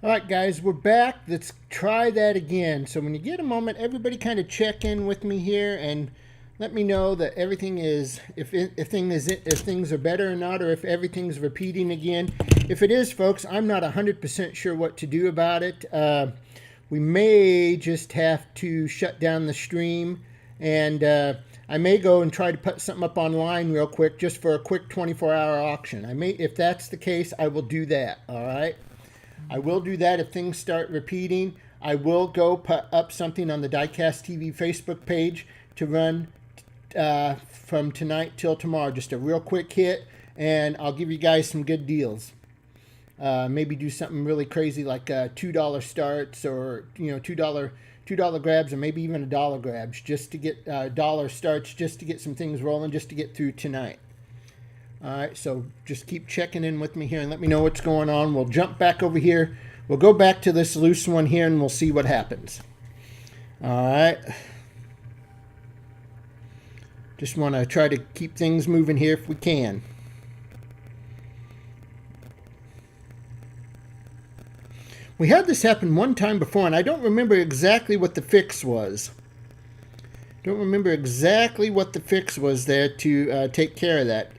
All right, guys, we're back. Let's try that again. So when you get a moment, everybody kind of check in with me here and let me know that everything is, if things are better or not, or if everything's repeating again. If it is, folks, I'm not 100% sure what to do about it. We may just have to shut down the stream, and I may go and try to put something up online real quick, just for a quick 24-hour auction. If that's the case, I will do that. All right. I will do that if things start repeating. I will go put up something on the Diecast TV Facebook page to run from tonight till tomorrow. Just a real quick hit, and I'll give you guys some good deals. Maybe do something really crazy like $2 starts, or $2 grabs, or maybe even $1 grabs, just to get dollar starts, just to get some things rolling, just to get through tonight. All right, so just keep checking in with me here and let me know what's going on. We'll jump back over here. We'll go back to this loose one here, and we'll see what happens. All right. Just want to try to keep things moving here if we can. We had this happen one time before, and I don't remember exactly what the fix was. Don't remember exactly what the fix was there to take care of that.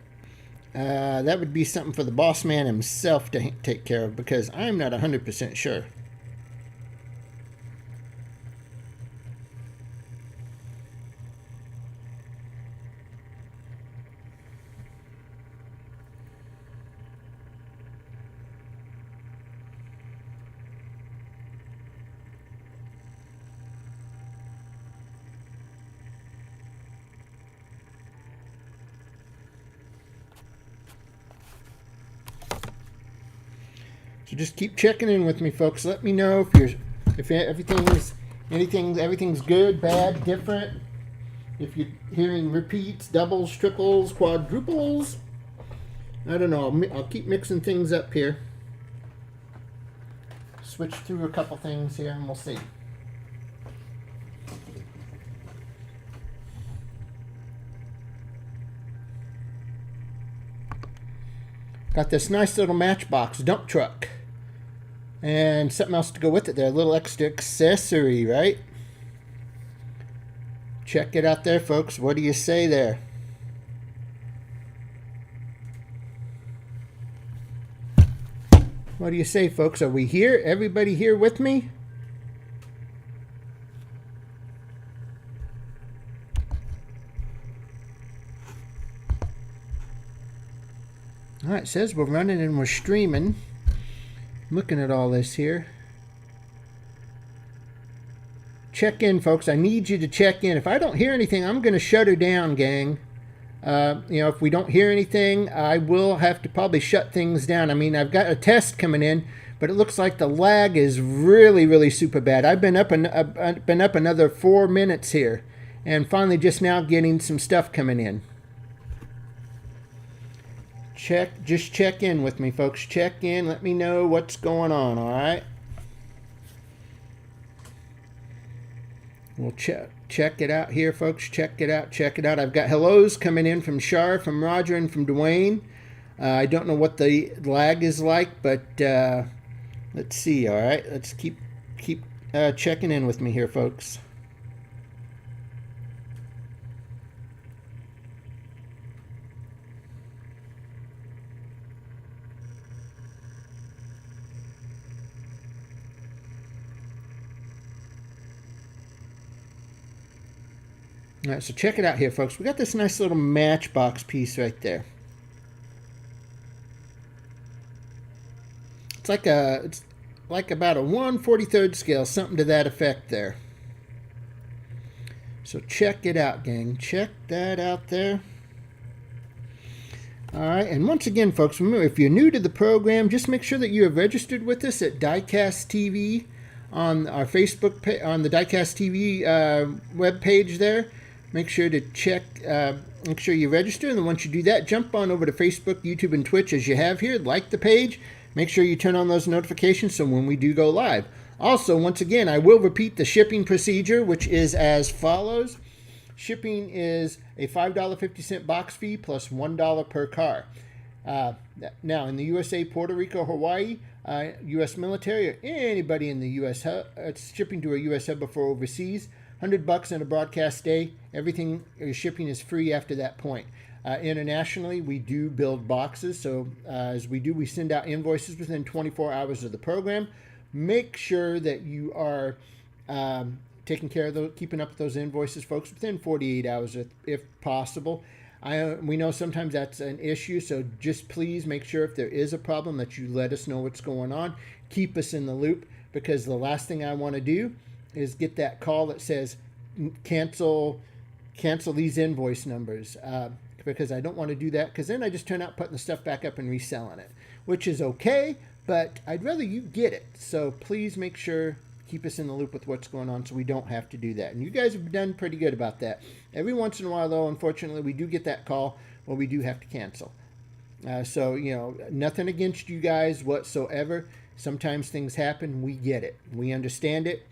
That would be something for the boss man himself to take care of, because I'm not 100% sure. So just keep checking in with me, folks. Let me know if everything's good, bad, different. If you're hearing repeats, doubles, triples, quadruples. I don't know. I'll keep mixing things up here. Switch through a couple things here, and we'll see. Got this nice little Matchbox dump truck. And something else to go with it there. A little extra accessory, right? Check it out there, folks. What do you say there? What do you say, folks? Are we here? Everybody here with me? All right, it says we're running and we're streaming. Looking at all this here. Check in, folks. I need you to check in. If I don't hear anything, I'm going to shut her down, gang. If we don't hear anything, I will have to probably shut things down. I mean, I've got a test coming in, but it looks like the lag is really, really super bad. I've been up another 4 minutes here, and finally just now getting some stuff coming in. Just check in with me, folks. Check in. Let me know what's going on, all right? We'll check it out here, folks. Check it out. I've got hellos coming in from Shar, from Roger, and from Dwayne. I don't know what the lag is like, but let's see, all right? Let's keep checking in with me here, folks. All right, so check it out here, folks. We got this nice little Matchbox piece right there. It's like about a 1/43 scale, something to that effect there. So check it out, gang. Check that out there. All right, and once again, folks, remember, if you're new to the program, just make sure that you have registered with us at Diecast TV on our Facebook page, on the Diecast TV web page there. Make sure to make sure you register, and then once you do that, jump on over to Facebook, YouTube, and Twitch as you have here. Like the page. Make sure you turn on those notifications so when we do go live. Also, once again, I will repeat the shipping procedure, which is as follows. Shipping is a $5.50 box fee plus $1 per car. Now, in the USA, Puerto Rico, Hawaii, U.S. military, or anybody in the U.S. Shipping to a U.S. hub before overseas, $100 on a broadcast day. Everything shipping is free after that point. Internationally, we do build boxes. So as we send out invoices within 24 hours of the program. Make sure that you are taking care of those, keeping up with those invoices, folks, within 48 hours if possible. We know sometimes that's an issue, so just please make sure if there is a problem that you let us know what's going on. Keep us in the loop, because the last thing I want to do is get that call that says cancel these invoice numbers, because I don't want to do that, because then I just turn out putting the stuff back up and reselling it, which is okay, but I'd rather you get it. So please make sure, keep us in the loop with what's going on so we don't have to do that. And you guys have done pretty good about that. Every once in a while, though, unfortunately, we do get that call where we do have to cancel. So, nothing against you guys whatsoever. Sometimes things happen. We get it. We understand it.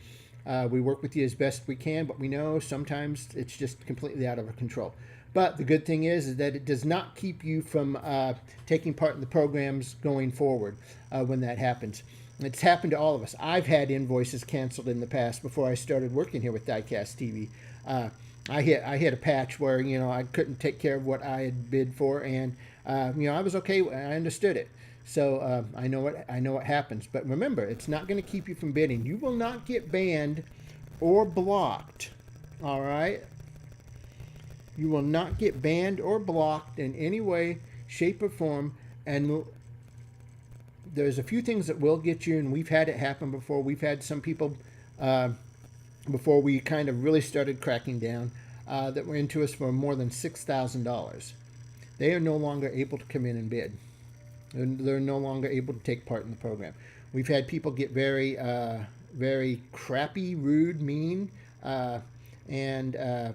We work with you as best we can, but we know sometimes it's just completely out of our control. But the good thing is that it does not keep you from taking part in the programs going forward when that happens. It's happened to all of us. I've had invoices canceled in the past before I started working here with Diecast TV. I hit a patch where I couldn't take care of what I had bid for, and I was okay. I understood it. So I know what happens. But remember, it's not going to keep you from bidding. You will not get banned or blocked. All right. You will not get banned or blocked in any way, shape, or form. And there's a few things that will get you, and we've had it happen before. We've had some people, before we kind of really started cracking down, that were into us for more than $6,000. They are no longer able to come in and bid. They're no longer able to take part in the program. We've had people get very, very crappy, rude, mean, and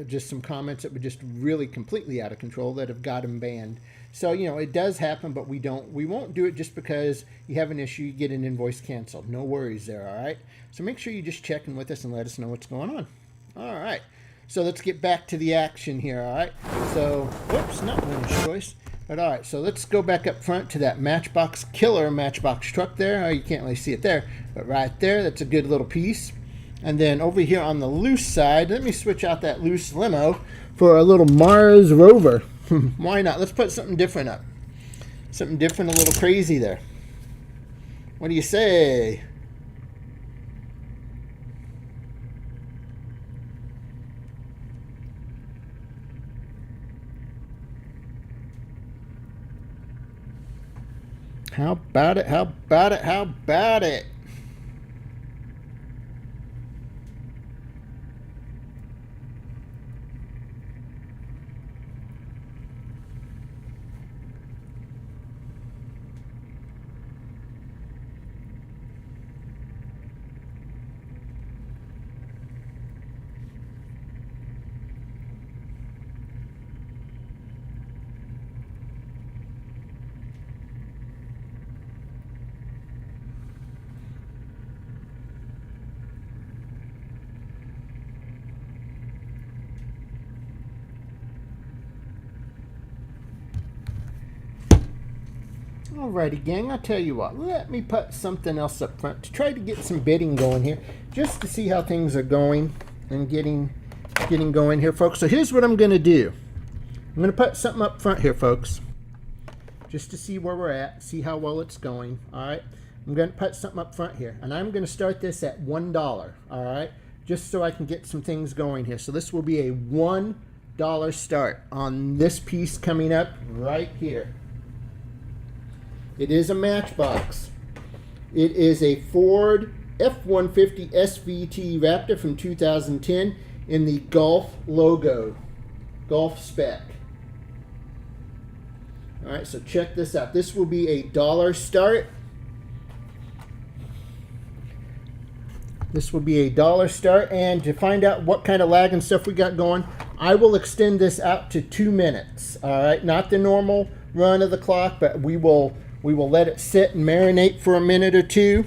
just some comments that were just really completely out of control that have got them banned. So, it does happen, but we won't do it just because you have an issue, you get an invoice canceled. No worries there, all right? So make sure you just check in with us and let us know what's going on. All right. So let's get back to the action here, all right? So, whoops, not winner's choice. But all right, so let's go back up front to that Matchbox killer Matchbox truck there. Oh, you can't really see it there, but right there, that's a good little piece. And then over here on the loose side, let me switch out that loose limo for a little Mars Rover. Why not? Let's put something different up. Something different, a little crazy there. What do you say? How about it? How about it? How about it? Alrighty, gang, I'll tell you what. Let me put something else up front to try to get some bidding going here, just to see how things are going and getting going here, folks. So here's what I'm going to do. I'm going to put something up front here, folks, just to see where we're at, see how well it's going. All right, I'm going to put something up front here, and I'm going to start this at $1. All right, just so I can get some things going here. So this will be a $1 start on this piece coming up right here. It is a Matchbox. It is a Ford F-150 SVT Raptor from 2010 in the Golf logo, Golf spec. All right, so check this out. This will be a $1 start. This will be a $1 start, and to find out what kind of lag and stuff we got going, I will extend this out to 2 minutes. All right, not the normal run of the clock, but we will let it sit and marinate for a minute or two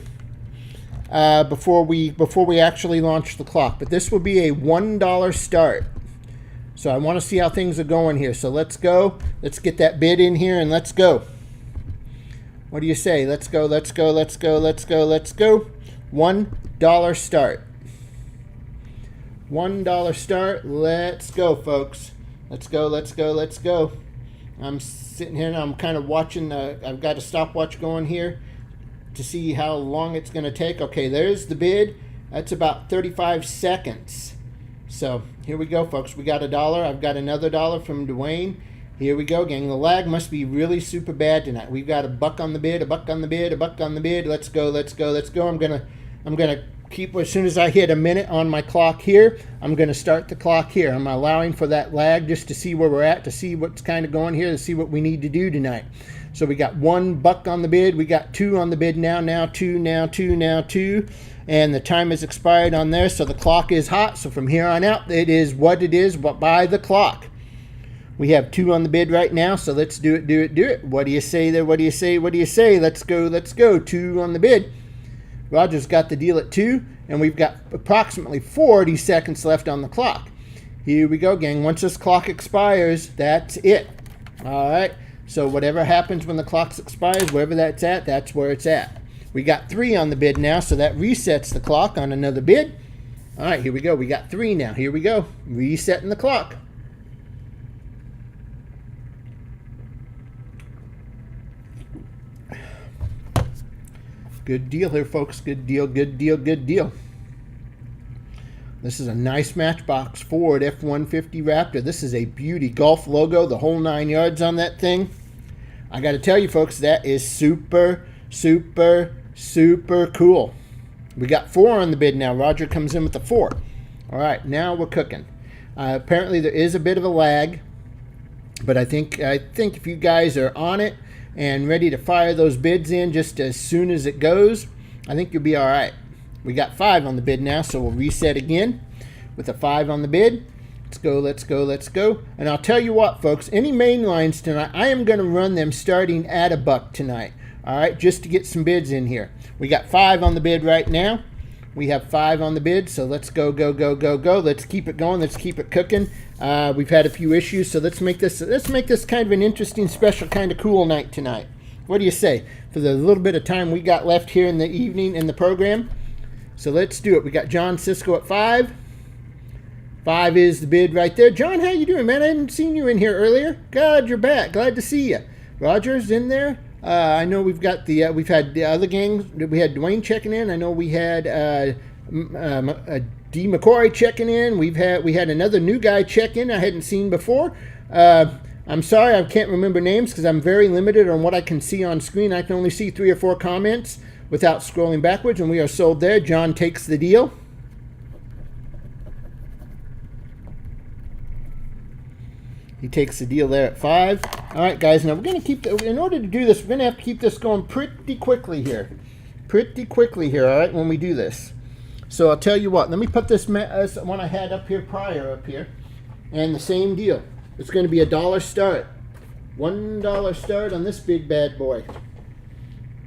before we actually launch the clock. But this will be a $1 start. So I want to see how things are going here. So let's go. Let's get that bid in here and let's go. What do you say? Let's go, let's go, let's go, let's go, let's go. $1 start. $1 start. Let's go, folks. Let's go, let's go, let's go. I'm sitting here and I'm kind of watching. I've got a stopwatch going here to see how long it's going to take. Okay, there's the bid. That's about 35 seconds. So here we go, folks. We got $1. I've got another $1 from Dwayne. Here we go, gang. The lag must be really super bad tonight. We've got a buck on the bid, a buck on the bid, a buck on the bid. Let's go, let's go, let's go. I'm gonna keep, as soon as I hit a minute on my clock here, I'm gonna start the clock here. I'm allowing for that lag just to see where we're at, to see what's kind of going here, to see what we need to do tonight. So we got 1 buck on the bid. We got 2 on the bid now 2, now 2, now 2. And the time has expired on there, so the clock is hot. So from here on out, it is what it is, but by the clock. We have 2 on the bid right now, so let's do it, do it, do it. What do you say there? What do you say? What do you say? Let's go, let's go. 2 on the bid. Roger's got the deal at 2, and we've got approximately 40 seconds left on the clock. Here we go, gang. Once this clock expires, that's it. All right, so whatever happens when the clock expires, wherever that's at, that's where it's at. We got 3 on the bid now, so that resets the clock on another bid. All right, here we go. We got 3 now. Here we go. Resetting the clock. Good deal here, folks. Good deal, good deal, good deal. This is a nice Matchbox Ford F-150 Raptor. This is a beauty. Golf logo, the whole 9 yards on that thing. I got to tell you, folks, that is super, super, super cool. We got 4 on the bid now. Roger comes in with the 4. All right, now we're cooking. Apparently, there is a bit of a lag, but I think if you guys are on it and ready to fire those bids in just as soon as it goes, I think you'll be all right. We got 5 on the bid now, so we'll reset again with a 5 on the bid. Let's go, let's go, let's go. And I'll tell you what, folks, any main lines tonight, I am going to run them starting at $1 tonight. All right, just to get some bids in here. We got 5 on the bid right now. We have 5 on the bid, so let's go, go, go, go, go. Let's keep it going. Let's keep it cooking. We've had a few issues, so let's make this kind of an interesting, special, kind of cool night tonight. What do you say? For the little bit of time we got left here in the evening in the program. So let's do it. We got John Cisco at 5. 5 is the bid right there. John, how you doing, man? I hadn't seen you in here earlier. God, you're back. Glad to see you. Roger's in there. I know we've got the we've had the other gangs. We had Dwayne checking in. I know we had D. McCoy checking in. We had another new guy check in I hadn't seen before. I'm sorry I can't remember names because I'm very limited on what I can see on screen. I can only see 3 or 4 comments without scrolling backwards, and we are sold there. John takes the deal. He takes the deal there at 5. All right, guys. Now we're going to keep. In order to do this, we're going to have to keep this going pretty quickly here. Pretty quickly here. All right, when we do this. So I'll tell you what. Let me put this one I had up here prior up here, and the same deal. It's going to be $1 start. $1 start on this big bad boy.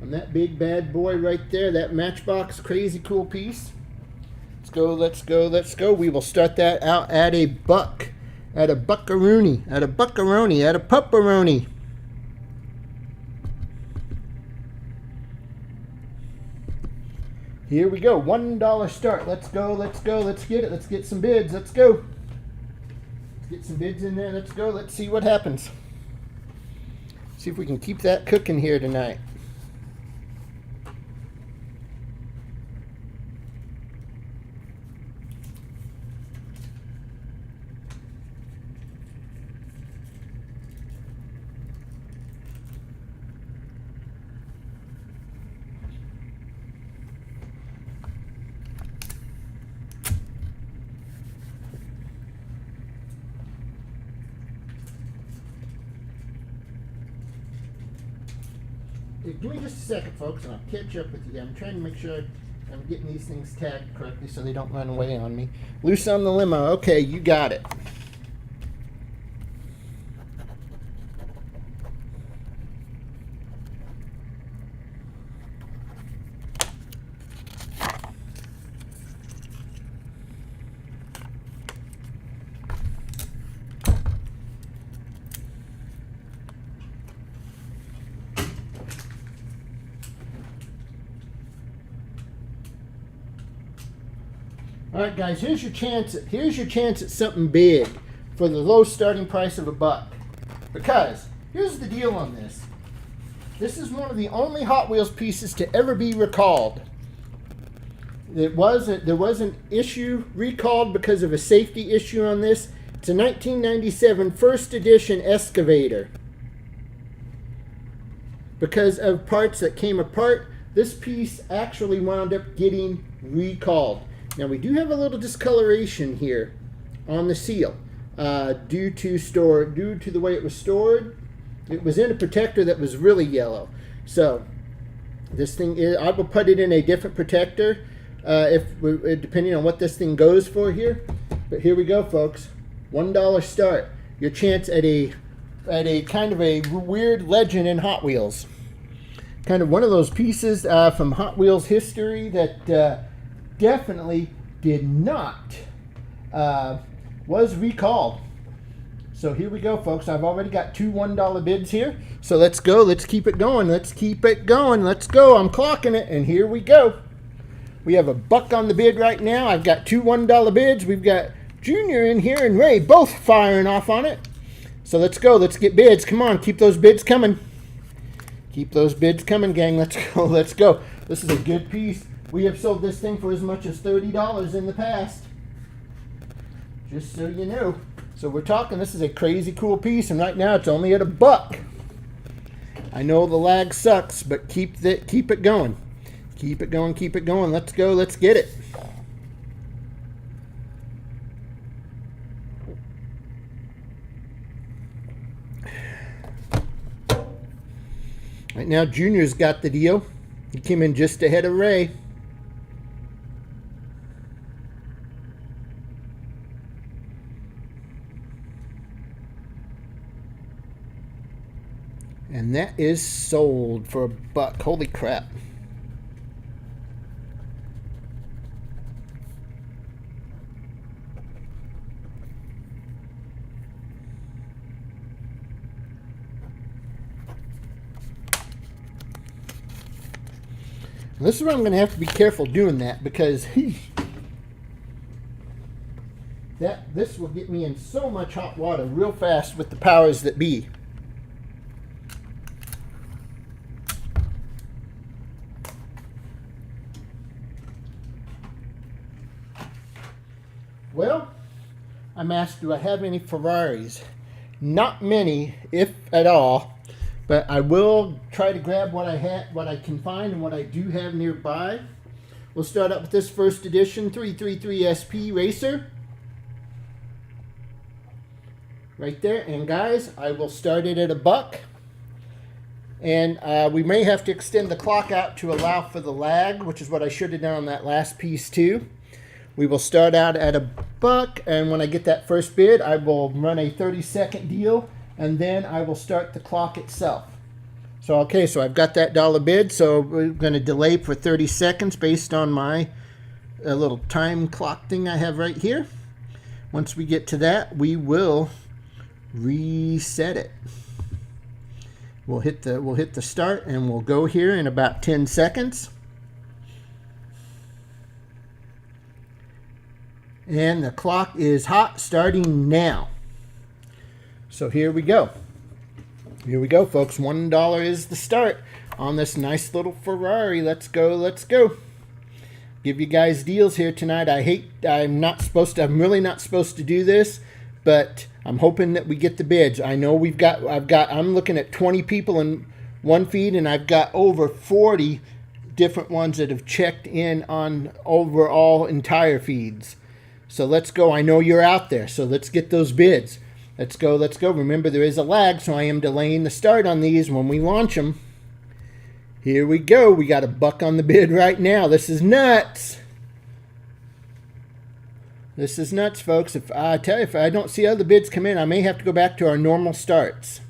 On that big bad boy right there. That Matchbox crazy cool piece. Let's go. Let's go. Let's go. We will start that out at $1. At a buckaroonie, at a buckaroni, at a pupperoni. Here we go, $1 start. Let's go, let's go, let's get it. Let's get some bids, let's go. Let's get some bids in there, let's go. Let's see what happens. See if we can keep that cooking here tonight. Give me just a second, folks, and I'll catch up with you. I'm trying to make sure I'm getting these things tagged correctly so they don't run away on me. Loose on the limo. Okay, you got it. right, guys, here's your chance. Here's your chance at something big for the low starting price of $1. Because here's the deal on this. This is one of the only Hot Wheels pieces to ever be recalled. There was an issue recalled because of a safety issue on this. It's a 1997 first edition excavator. Because of parts that came apart, this piece actually wound up getting recalled. Now we do have a little discoloration here on the seal due to the way it was stored. It was in a protector that was really yellow. So this thing is, I will put it in a different protector depending on what this thing goes for here. But here we go, folks. $1 start. Your chance at a kind of a weird legend in Hot Wheels. Kind of one of those pieces from Hot Wheels history that definitely did not was recalled. So here we go, folks. I've already got 2 $1 bids here. So let's go. Let's keep it going. Let's keep it going. Let's go. I'm clocking it, and here we go. We have $1 on the bid right now. I've got 2 $1 bids. We've got Junior in here and Ray both firing off on it. So let's go. Let's get bids. Come on. Keep those bids coming. Keep those bids coming, gang. Let's go. Let's go. This is a good piece. We have sold this thing for as much as $30 in the past. Just so you know. So we're talking, this is a crazy cool piece, and right now it's only at $1. I know the lag sucks, but keep it going. Keep it going, keep it going. Let's go, let's get it. Right now, Junior's got the deal. He came in just ahead of Ray. And that is sold for $1. Holy crap. And this is where I'm going to have to be careful doing that, because this will get me in so much hot water real fast with the powers that be. Well, I'm asked, do I have any Ferraris? Not many, if at all, but I will try to grab what I can find and what I do have nearby. We'll start up with this first edition 333 SP Racer. Right there, and guys, I will start it at $1. And we may have to extend the clock out to allow for the lag, which is what I should have done on that last piece too. We will start out at $1, and when I get that first bid, I will run a 30-second deal, and then I will start the clock itself. So, okay, so I've got that dollar bid, so we're going to delay for 30 seconds based on my little time clock thing I have right here. Once we get to that, we will reset it. We'll hit the start, and we'll go here in about 10 seconds. And the clock is hot, starting now. So here we go. Here we go, folks. $1 is the start on this nice little Ferrari. Let's go, let's go. Give you guys deals here tonight. I'm really not supposed to do this, but I'm hoping that we get the bids. I know I'm looking at 20 people in one feed, and I've got over 40 different ones that have checked in on overall entire feeds. So let's go. I know you're out there, so let's get those bids. Let's go, let's go. Remember, there is a lag, so I am delaying the start on these when we launch them. Here we go. We got $1 on the bid right now. This is nuts. This is nuts, folks. If I don't see other bids come in, I may have to go back to our normal starts.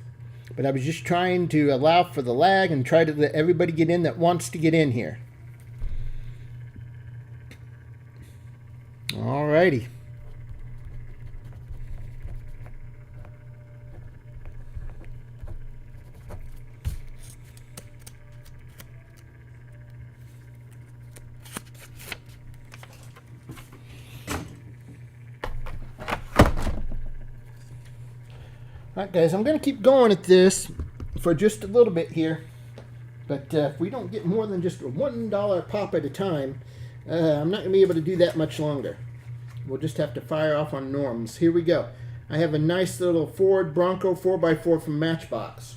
But I was just trying to allow for the lag and try to let everybody get in that wants to get in here. Alrighty. Alright guys, I'm going to keep going at this for just a little bit here. But if we don't get more than just a $1 pop at a time, I'm not going to be able to do that much longer. We'll just have to fire off on norms. Here we go. I have a nice little Ford Bronco 4x4 from Matchbox.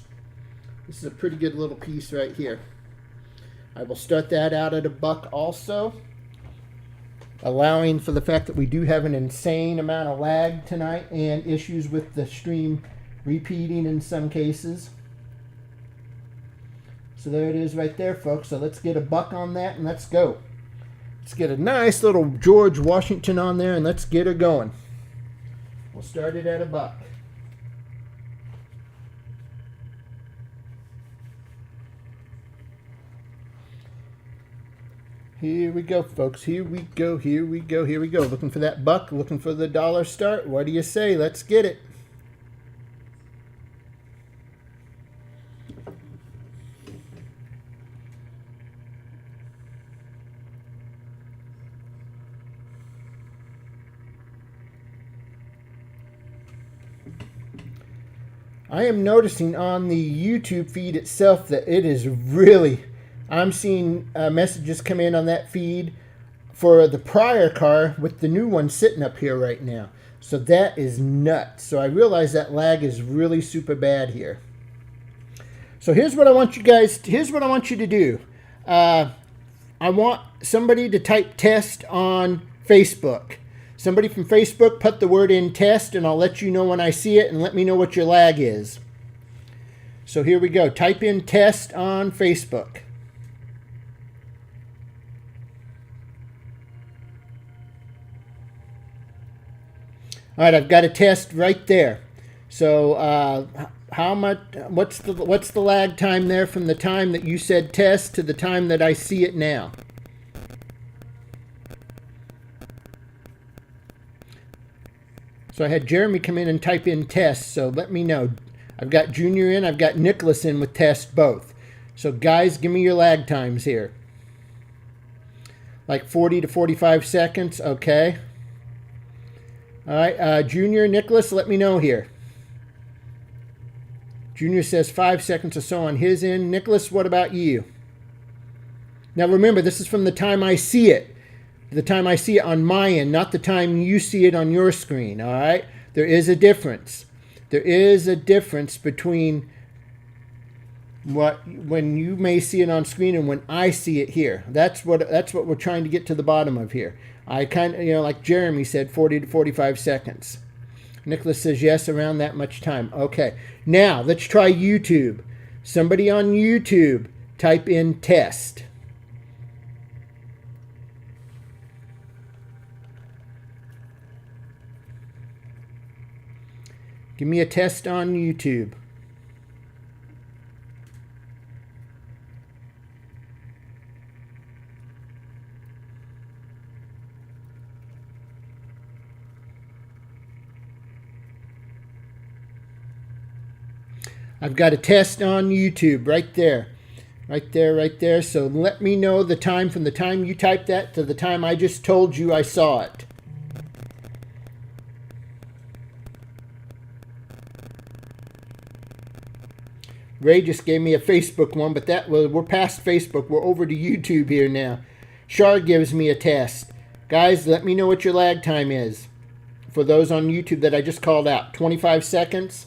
This is a pretty good little piece right here. I will start that out at $1 also, allowing for the fact that we do have an insane amount of lag tonight and issues with the stream repeating in some cases. So there it is right there, folks. So let's get $1 on that and let's go. Let's get a nice little George Washington on there and let's get her going. We'll start it at $1. Here we go, folks. Here we go, here we go, here we go. Looking for that $1, looking for the dollar start. What do you say? Let's get it. I am noticing on the YouTube feed itself that it is really... I'm seeing messages come in on that feed for the prior car with the new one sitting up here right now. So that is nuts. So I realize that lag is really super bad here. So here's what I want you guys, here's what I want you to do. I want somebody to type test on Facebook. Somebody from Facebook put the word in test and I'll let you know when I see it and let me know what your lag is. So here we go. Type in test on Facebook. All right, I've got a test right there. So how much? What's the lag time there from the time that you said test to the time that I see it now? So I had Jeremy come in and type in test. So let me know. I've got Junior in. I've got Nicholas in with test both. So guys, give me your lag times here. Like 40 to 45 seconds. Okay. All right, Junior, Nicholas, let me know here. Junior says 5 seconds or so on his end. Nicholas, what about you? Now remember, this is from the time I see it. The time I see it on my end, not the time you see it on your screen, all right? There is a difference. There is a difference between when you may see it on screen and when I see it here. That's what we're trying to get to the bottom of here. I kind of, like Jeremy said, 40 to 45 seconds. Nicholas says yes, around that much time. Okay, now let's try YouTube. Somebody on YouTube, type in test. Give me a test on YouTube. I've got a test on YouTube right there. Right there, right there. So let me know the time from the time you typed that to the time I just told you I saw it. Ray just gave me a Facebook one, but we're past Facebook. We're over to YouTube here now. Shar gives me a test. Guys, let me know what your lag time is. For those on YouTube that I just called out. 25 seconds.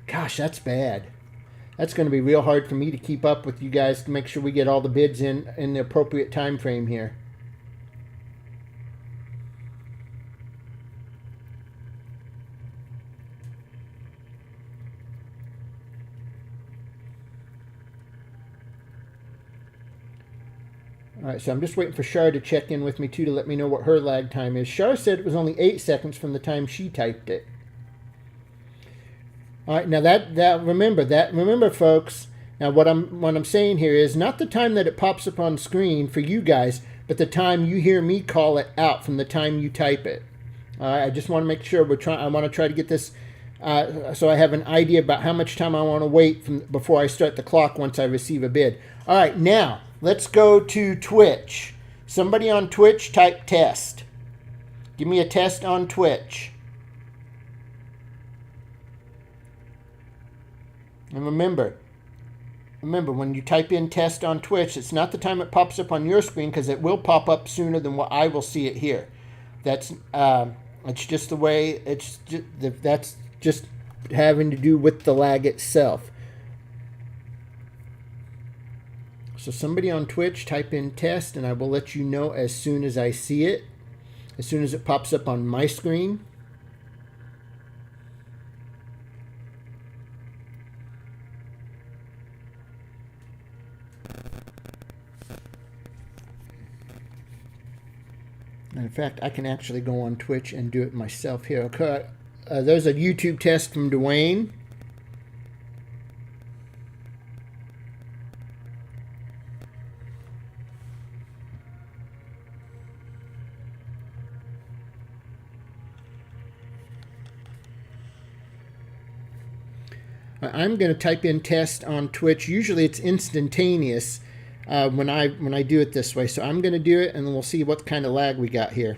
Gosh, that's bad. That's going to be real hard for me to keep up with you guys to make sure we get all the bids in the appropriate time frame here. All right, so I'm just waiting for Shar to check in with me too to let me know what her lag time is. Shar said it was only 8 seconds from the time she typed it. All right, now remember folks, now what I'm saying here is not the time that it pops up on screen for you guys, but the time you hear me call it out from the time you type it. All right, I just want to make sure I want to try to get this so I have an idea about how much time I want to wait before I start the clock once I receive a bid. All right, now let's go to Twitch. Somebody on Twitch type test. Give me a test on Twitch. And remember, when you type in test on Twitch, it's not the time it pops up on your screen, because it will pop up sooner than what I will see it here. That's it's just the way. That's just having to do with the lag itself. So somebody on Twitch, type in test, and I will let you know as soon as I see it, as soon as it pops up on my screen. And in fact, I can actually go on Twitch and do it myself here. Okay, there's a YouTube test from Dwayne. I'm going to type in test on Twitch. Usually it's instantaneous when I do it this way. So I'm going to do it, and then we'll see what kind of lag we got here.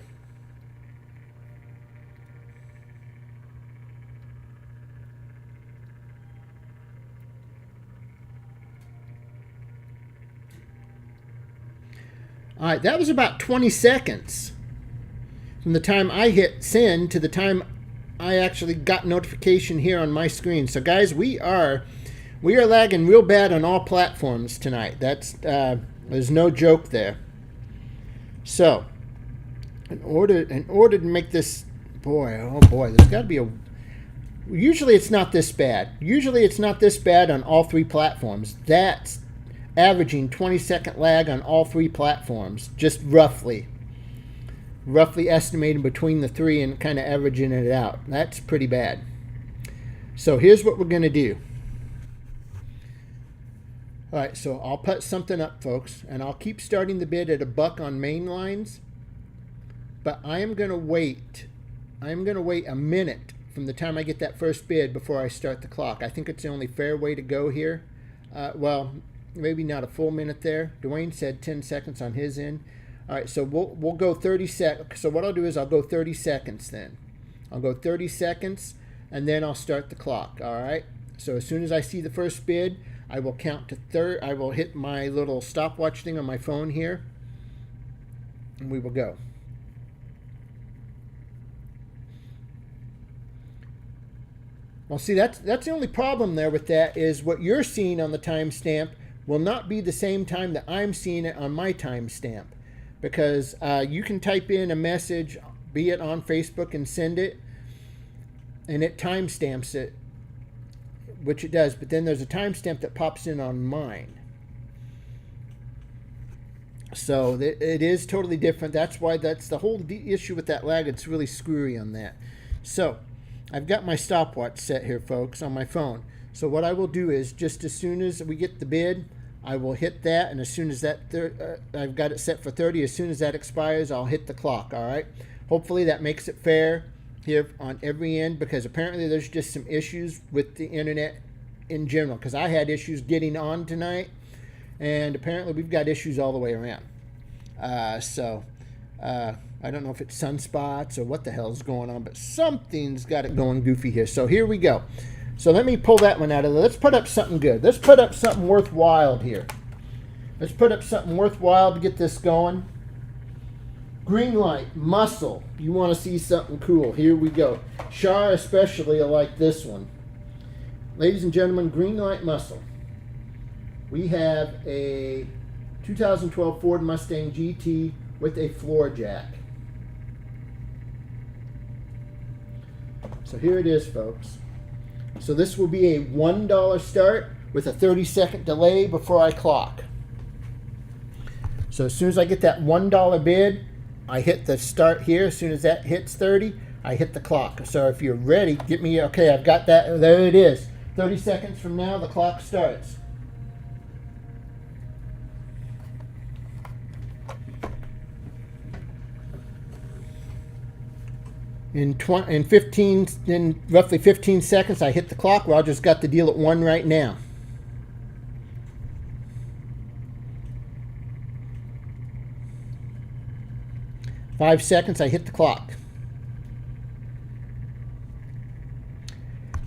All right, that was about 20 seconds from the time I hit send to the time I actually got notification here on my screen. So guys, we are lagging real bad on all platforms tonight. That's there's no joke there. So in order to make this, oh boy, there's got to be a. Usually it's not this bad. Usually it's not this bad on all three platforms. That's averaging 20-second lag on all three platforms, just roughly estimating between the three and kind of averaging it out. That's pretty bad. So here's what we're going to do. All right, so I'll put something up, folks, and I'll keep starting the bid at $1 on main lines, but I am going to wait. I'm going to wait a minute from the time I get that first bid before I start the clock. I think it's the only fair way to go here. Well, maybe not a full minute there. Dwayne said 10 seconds on his end. All right, so we'll go 30 seconds. So what I'll do is I'll go 30 seconds then. I'll go 30 seconds, and then I'll start the clock, all right? So as soon as I see the first bid, I will count to 30. I will hit my little stopwatch thing on my phone here, and we will go. Well, see, that's the only problem there with that is what you're seeing on the timestamp will not be the same time that I'm seeing it on my timestamp. Because you can type in a message, be it on Facebook, and send it, and it timestamps it, which it does. But then there's a timestamp that pops in on mine. So it is totally different. That's why that's the whole issue with that lag. It's really screwy on that. So I've got my stopwatch set here, folks, on my phone. So what I will do is just as soon as we get the bid, I will hit that, and as soon as that, I've got it set for 30. As soon as that expires, I'll hit the clock, all right? Hopefully that makes it fair here on every end, because apparently there's just some issues with the internet in general, because I had issues getting on tonight, and apparently we've got issues all the way around. I don't know if it's sunspots or what the hell's going on, but something's got it going goofy here. So here we go. So let me pull that one out of there. Let's put up something good. Let's put up something worthwhile here. Let's put up something worthwhile to get this going. Green light, muscle. You want to see something cool. Here we go. Shar especially will like this one. Ladies and gentlemen, green light muscle. We have a 2012 Ford Mustang GT with a floor jack. So here it is, folks. So this will be a $1 start with a 30-second delay before I clock. So as soon as I get that $1 bid, I hit the start here. As soon as that hits 30, I hit the clock. So if you're ready, get me, okay, I've got that. There it is. 30 seconds from now, the clock starts. In roughly 15 seconds, I hit the clock. Roger's got the deal at 1 right now. $5 seconds, I hit the clock.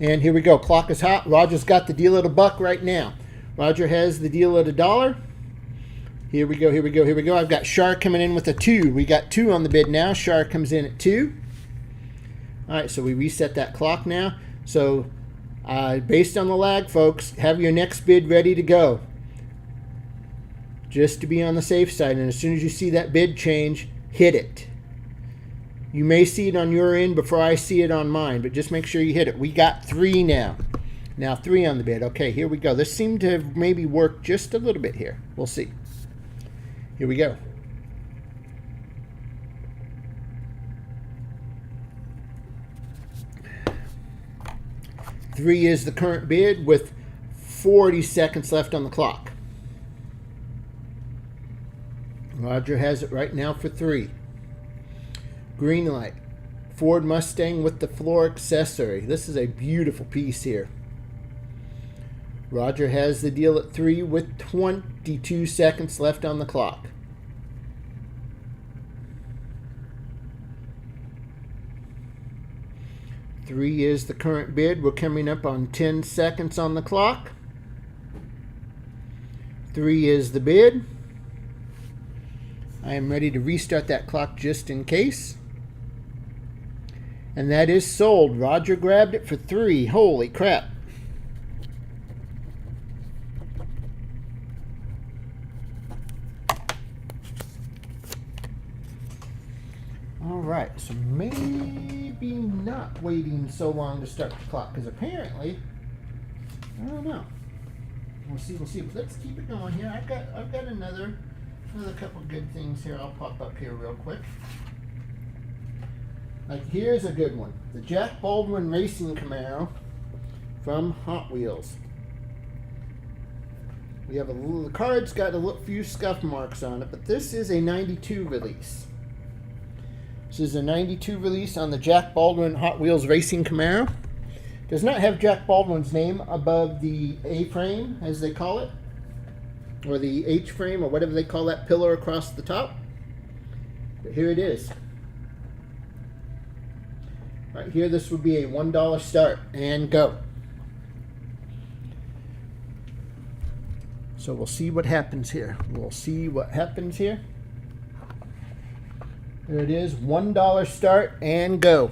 And here we go. Clock is hot. Roger's got the deal at $1 right now. Roger has the deal at $1. Here we go, here we go, here we go. I've got Shar coming in with a 2. We got 2 on the bid now. Shar comes in at 2. All right, so we reset that clock now. So based on the lag, folks, have your next bid ready to go, just to be on the safe side. And as soon as you see that bid change, hit it. You may see it on your end before I see it on mine, but just make sure you hit it. We got 3 now. Now 3 on the bid. Okay, here we go. This seemed to have maybe worked just a little bit here. We'll see. Here we go. $3 is the current bid with 40 seconds left on the clock. Roger has it right now for 3. Green light. Ford Mustang with the floor accessory. This is a beautiful piece here. Roger has the deal at 3 with 22 seconds left on the clock. $3 is the current bid. We're coming up on 10 seconds on the clock. 3 is the bid. I am ready to restart that clock just in case. And that is sold. Roger grabbed it for 3. Holy crap. Alright, so maybe not waiting so long to start the clock, because apparently, I don't know. We'll see, we'll see. Let's keep it going here. I've got another couple good things here. I'll pop up here real quick. Like, here's a good one. The Jack Baldwin Racing Camaro from Hot Wheels. We have the card's got a few scuff marks on it, but this is a 92 release. This is a 92 release on the Jack Baldwin Hot Wheels Racing Camaro. Does not have Jack Baldwin's name above the A-frame, as they call it, or the H-frame, or whatever they call that pillar across the top. But here it is. Right here, this would be a $1 start and go. So we'll see what happens here. We'll see what happens here. There it is, $1 start and go.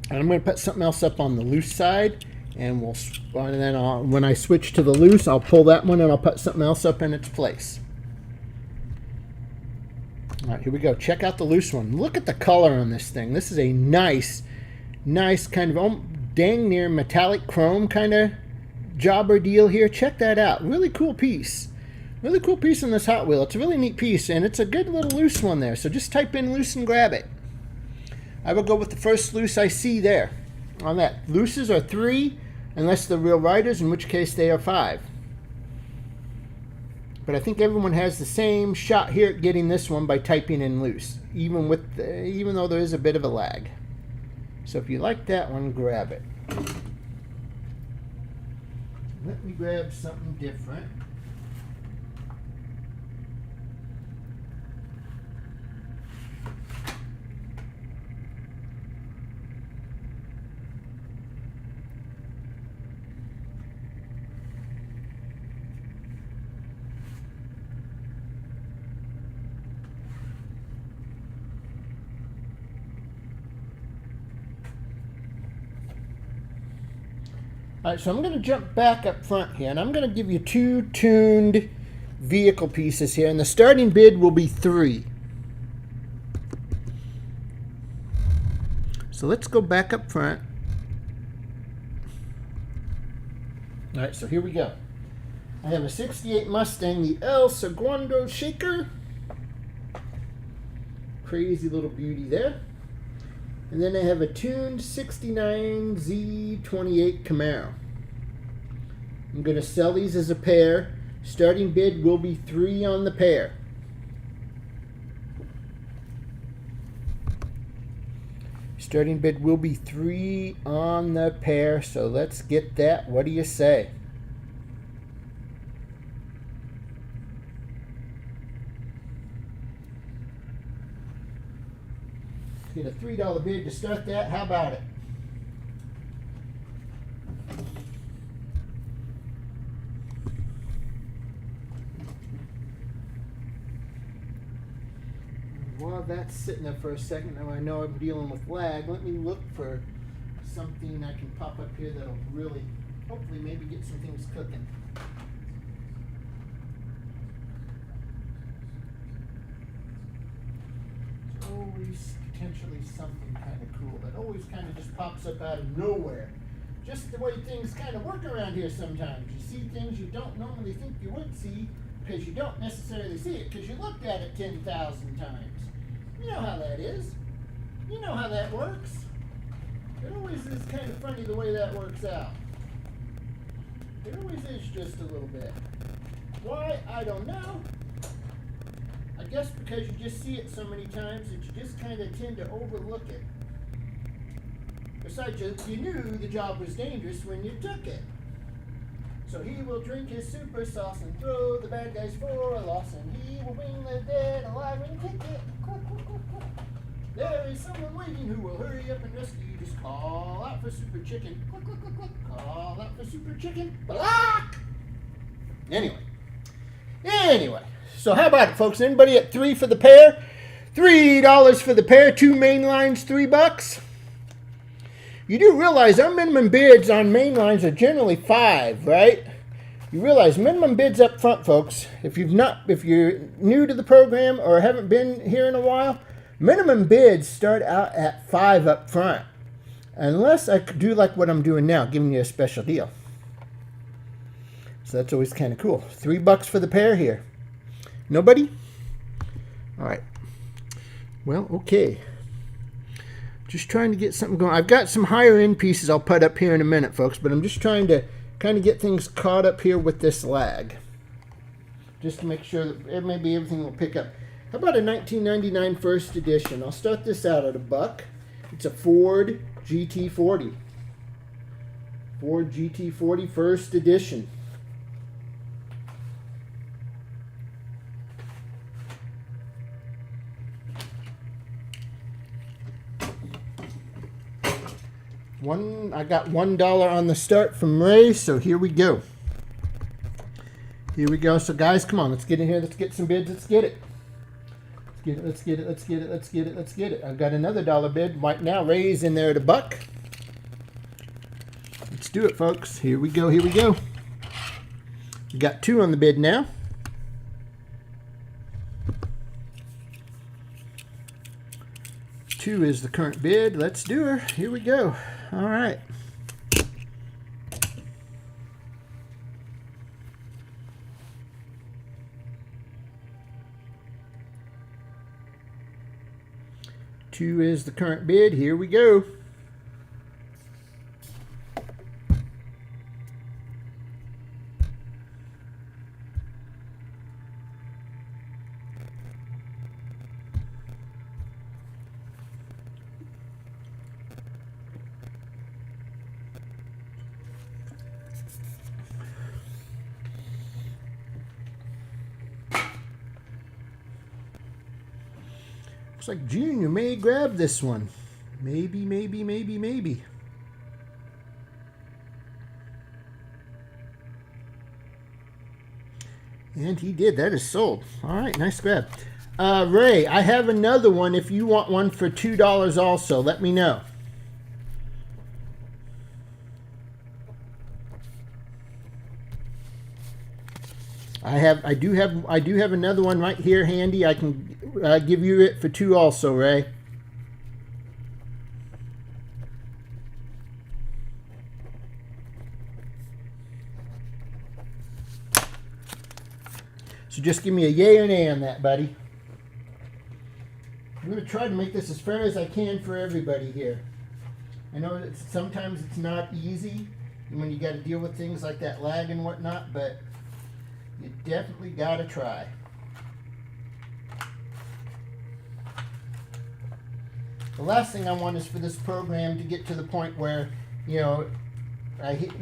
And I'm going to put something else up on the loose side, and then when I switch to the loose, I'll pull that one and I'll put something else up in its place. All right, here we go. Check out the loose one. Look at the color on this thing. This is a nice kind of dang near metallic chrome kind of jobber deal here. Check that out. Really cool piece. Really cool piece on this Hot Wheel. It's a really neat piece, and it's a good little loose one there. So just type in loose and grab it. I will go with the first loose I see there. On that, looses are 3, unless they're real riders, in which case they are 5. But I think everyone has the same shot here at getting this one by typing in loose, even though there is a bit of a lag. So if you like that one, grab it. Let me grab something different. Alright, so I'm going to jump back up front here, and I'm going to give you 2 tuned vehicle pieces here, and the starting bid will be 3. So let's go back up front. Alright, so here we go. I have a 68 Mustang, the El Segundo Shaker. Crazy little beauty there. And then I have a tuned 69 Z28 Camaro. I'm going to sell these as a pair. Starting bid will be 3 on the pair. Starting bid will be 3 on the pair, so let's get that. What do you say? Get a $3 bid to start that. How about it? While that's sitting there for a second, now I know I'm dealing with lag. Let me look for something I can pop up here that'll really, hopefully, maybe get some things cooking. There's always potentially something kind of cool that always kind of just pops up out of nowhere. Just the way things kind of work around here sometimes. You see things you don't normally think you would see because you don't necessarily see it because you looked at it 10,000 times. You know how that is. You know how that works. It always is kind of funny the way that works out. It always is just a little bit. Why? I don't know. I guess because you just see it so many times that you just kind of tend to overlook it. Besides, you knew the job was dangerous when you took it. So he will drink his super sauce and throw the bad guys for a loss, and he will bring the dead alive and kick it. There is someone waiting who will hurry up and rescue you. Just call out for super chicken. Click, click, click, click. Call out for super chicken. Block! Anyway. So how about it, folks? Anybody at 3 for the pair? $3 for the pair. 2 main lines, $3. You do realize our minimum bids on main lines are generally 5, right? You realize minimum bids up front, folks. If you're new to the program or haven't been here in a while, minimum bids start out at 5 up front. Unless I could do like what I'm doing now, giving you a special deal. So that's always kind of cool. $3 for the pair here. Nobody? All right. Well, okay. Just trying to get something going. I've got some higher end pieces I'll put up here in a minute, folks, but I'm just trying to kind of get things caught up here with this lag. Just to make sure that maybe everything will pick up. How about a 1999 first edition? I'll start this out at $1. It's a Ford GT40. Ford GT40 first edition. I got $1 on the start from Ray, so here we go. Here we go. So guys, come on, let's get in here. Let's get some bids. Let's get it. Let's get it. I've got another $1 bid right now. Ray's in there at $1. Let's do it, folks. Here we go. We got 2 on the bid now. $2 is the current bid. Let's do her. Here we go. All right. $2 is the current bid. Here we go. Looks like Junior may grab this one. Maybe. And he did. That is sold. All right, nice grab. Ray, I have another one. If you want one for $2 also, let me know. I do have another one right here handy. I can give you it for $2 also, Ray. So just give me a yay or nay on that, buddy. I'm going to try to make this as fair as I can for everybody here. I know that sometimes it's not easy when you got to deal with things like that lag and whatnot, but you definitely got to try. The last thing I want is for this program to get to the point where, you know,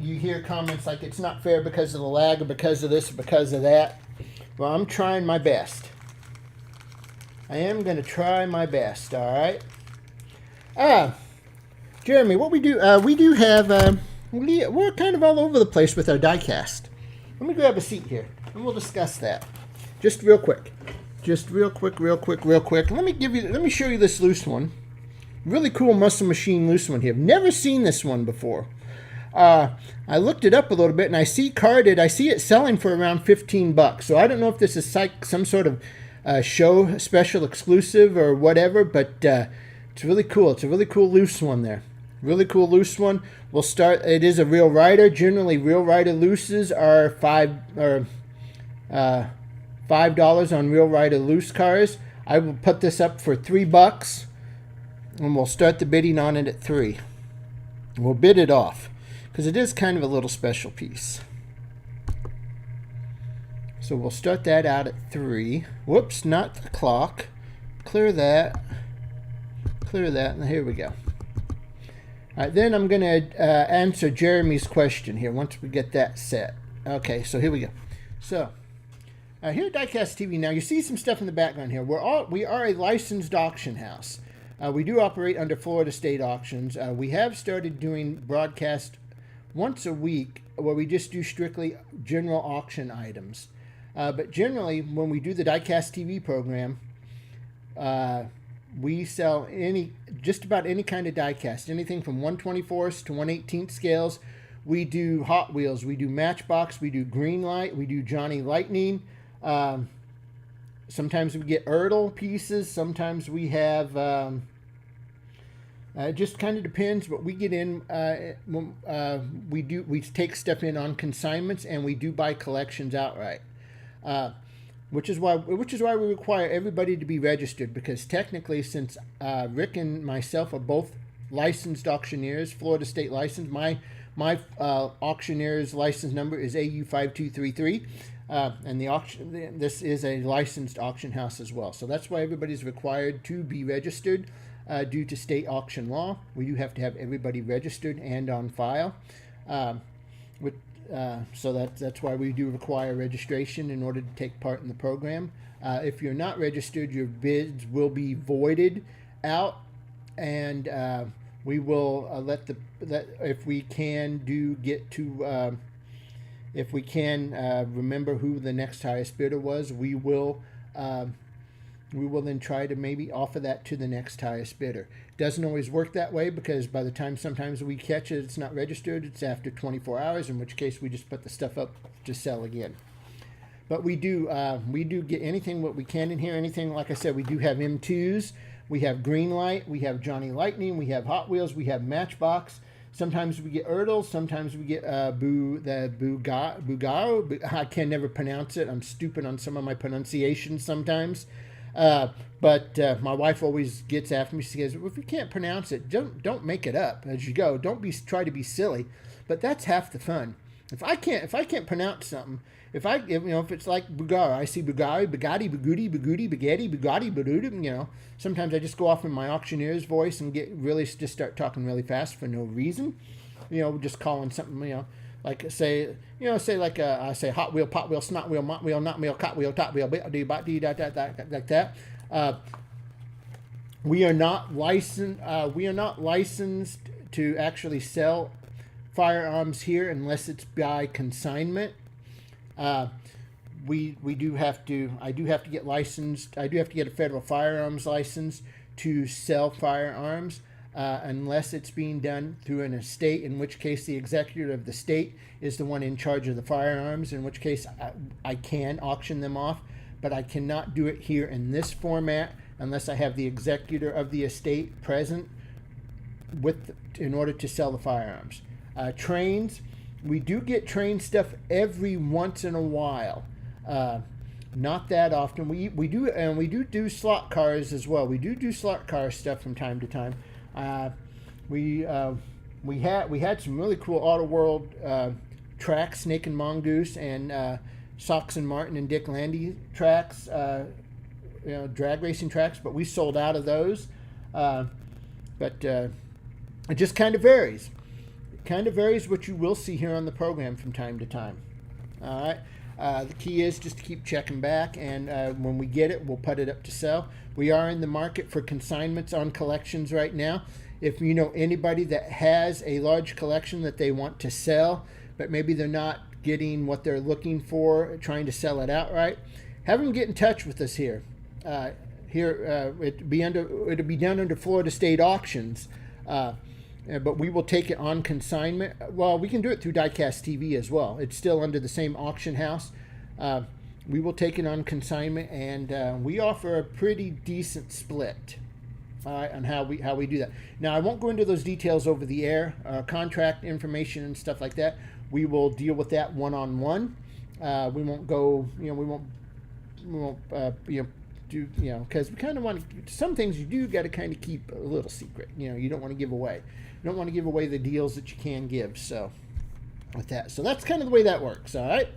you hear comments like it's not fair because of the lag or because of this or because of that. Well, I'm trying my best. I am going to try my best, all right? Jeremy, what we do have, we're kind of all over the place with our diecast. Let me grab a seat here, and we'll discuss that. Just real quick. Let me show you this loose one. Really cool Muscle Machine loose one here. I've never seen this one before. I looked it up a little bit, and I see it selling for around $15. So I don't know if this is some sort of show special exclusive or whatever, but it's really cool. It's a really cool loose one there. Really cool loose one. We'll start. It is a Real Rider. Generally, Real Rider looses are $5 on Real Rider loose cars. I will put this up for $3, and we'll start the bidding on it at $3. We'll bid it off because it is kind of a little special piece. So we'll start that out at $3. Whoops, not the clock. Clear that. And here we go. All right, then I'm going to answer Jeremy's question here once we get that set. Okay, so here we go. So here at Diecast TV, now you see some stuff in the background here. We are a licensed auction house. We do operate under Florida State Auctions. We have started doing broadcast once a week where we just do strictly general auction items. But generally, when we do the Diecast TV program, we sell just about any kind of diecast, anything from 1/24 to 1/18 scales. We do Hot Wheels, we do Matchbox, we do Greenlight, we do Johnny Lightning. Sometimes we get Ertl pieces. Sometimes we have. It just kind of depends. But we get in. We take stuff in on consignments, and we do buy collections outright. Which is why we require everybody to be registered, because technically, since Rick and myself are both licensed auctioneers, Florida State licensed, my auctioneer's license number is AU5233, and this is a licensed auction house as well. So that's why everybody's required to be registered due to state auction law. We do have to have everybody registered and on file. So that's why we do require registration in order to take part in the program. If you're not registered, your bids will be voided out, and we will if we can remember who the next highest bidder was, we will then try to maybe offer that to the next highest bidder. Doesn't always work that way, because by the time sometimes we catch it, it's not registered. It's after 24 hours, in which case we just put the stuff up to sell again. But we do get anything what we can in here. Anything, like I said, we do have M2s. We have Greenlight. We have Johnny Lightning. We have Hot Wheels. We have Matchbox. Sometimes we get Ertl. Sometimes we get Bugaro. I can never pronounce it. I'm stupid on some of my pronunciations sometimes. But my wife always gets after me. She says, well, if you can't pronounce it, don't make it up as you go. Don't try to be silly. But that's half the fun. If I can't pronounce something, if it's like Bugaro, I see Bugari, Bugatti, Bugudi, Bugudi, Bugatti, Bugatti, Bududa, sometimes I just go off in my auctioneer's voice and just start talking really fast for no reason. Just calling something, like say I say hot wheel, pot wheel, snot wheel, mont wheel, not wheel, cot wheel, top wheel, like that. We are not licensed to actually sell firearms here unless it's by consignment. I do have to get licensed. I do have to get a federal firearms license to sell firearms. Unless it's being done through an estate, in which case the executor of the state is the one in charge of the firearms, in which case I can auction them off, but I cannot do it here in this format unless I have the executor of the estate present in order to sell the firearms. Trains, we do get train stuff every once in a while. Not that often. We do slot cars as well. We do slot car stuff from time to time. We had some really cool Auto World tracks, Snake and Mongoose, and Sox and Martin and Dick Landy tracks, drag racing tracks, but we sold out of those. but it just kind of varies. It kind of varies what you will see here on the program from time to time. All right. The key is just to keep checking back, and when we get it, we'll put it up to sell. We are in the market for consignments on collections right now. If you know anybody that has a large collection that they want to sell, but maybe they're not getting what they're looking for, trying to sell it outright, have them get in touch with us here. It'll be done under Florida State Auctions. But we will take it on consignment. Well, we can do it through Diecast TV as well. It's still under the same auction house. We will take it on consignment, and we offer a pretty decent split on how we do that. Now, I won't go into those details over the air, contract information and stuff like that. We will deal with that one-on-one. We won't go, we won't do, because we kind of want to, some things you do got to kind of keep a little secret. You don't want to give away. You don't want to give away the deals that you can give. So with that, so that's kind of the way that works. All right.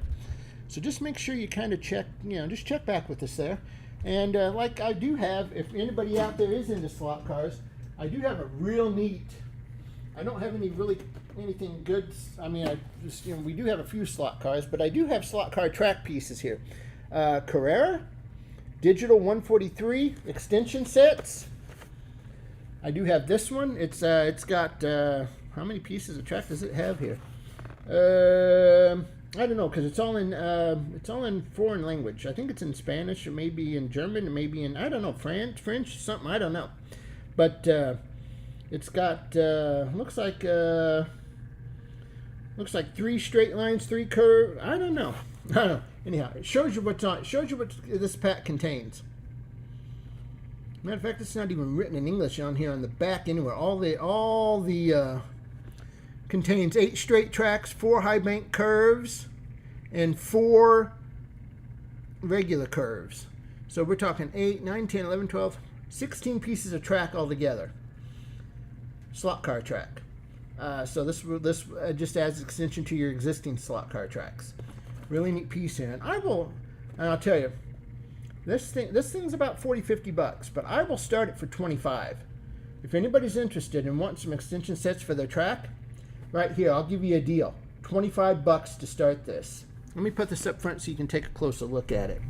So just make sure you kind of check, just check back with us there. And like I do have, if anybody out there is into slot cars, I do have a real neat, I don't have anything good. I mean, we do have a few slot cars, but I do have slot car track pieces here. Carrera, digital 143 extension sets. I do have this one. It's got how many pieces of track does it have here? I don't know, because it's all in foreign language. I think it's in Spanish, or maybe in German, or maybe in, I don't know, French, something. I don't know. But it's got looks like 3 straight lines, 3 curves. I don't know. Anyhow, it shows you what's on. It shows you what this pack contains. Matter of fact, it's not even written in English on here on the back anywhere. All the contains 8 straight tracks, 4 high bank curves, and 4 regular curves. So we're talking 8, 9, 10, 11, 12, 16 pieces of track altogether. Slot car track. So this just adds extension to your existing slot car tracks. Really neat piece here. And I'll tell you, this thing's about $40-50, but I will start it for $25. If anybody's interested and wants some extension sets for their track, right here, I'll give you a deal. $25 to start this. Let me put this up front so you can take a closer look at it.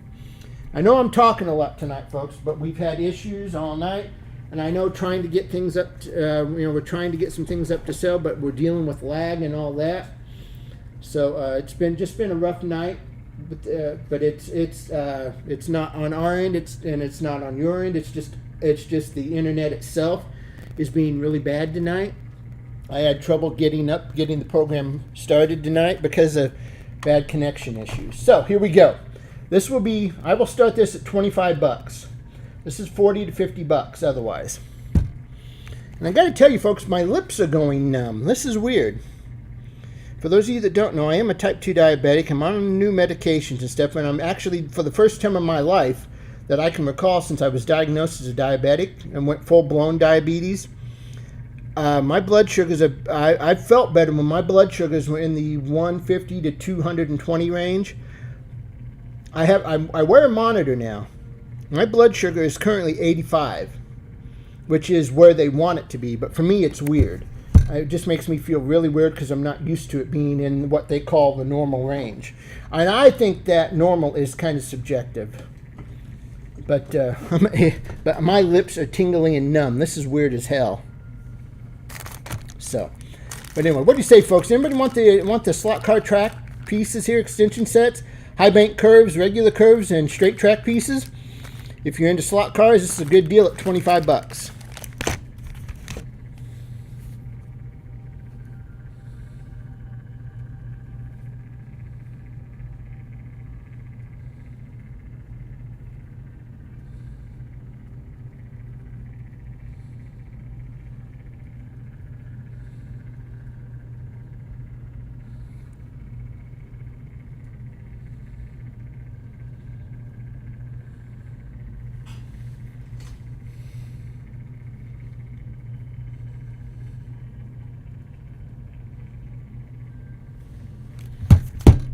I know I'm talking a lot tonight, folks, but we've had issues all night, and I know trying to get things up, we're trying to get some things up to sell, but we're dealing with lag and all that. So it's been a rough night, but it's not on our end, it's not on your end. It's just the internet itself is being really bad tonight. I had trouble getting the program started tonight because of bad connection issues. So here we go. I will start this at $25. This is $40 to $50 otherwise. And I got to tell you, folks, my lips are going numb. This is weird. For those of you that don't know, I am a type 2 diabetic. I'm on new medications and stuff, and I'm actually, for the first time in my life that I can recall since I was diagnosed as a diabetic and went full-blown diabetes, my blood sugars, I felt better when my blood sugars were in the 150 to 220 range. I wear a monitor now. My blood sugar is currently 85, which is where they want it to be, but for me it's weird. It just makes me feel really weird because I'm not used to it being in what they call the normal range. And I think that normal is kind of subjective. But my lips are tingling and numb. This is weird as hell. So, but anyway, what do you say, folks? Anybody want the slot car track pieces here, extension sets, high bank curves, regular curves, and straight track pieces? If you're into slot cars, this is a good deal at $25.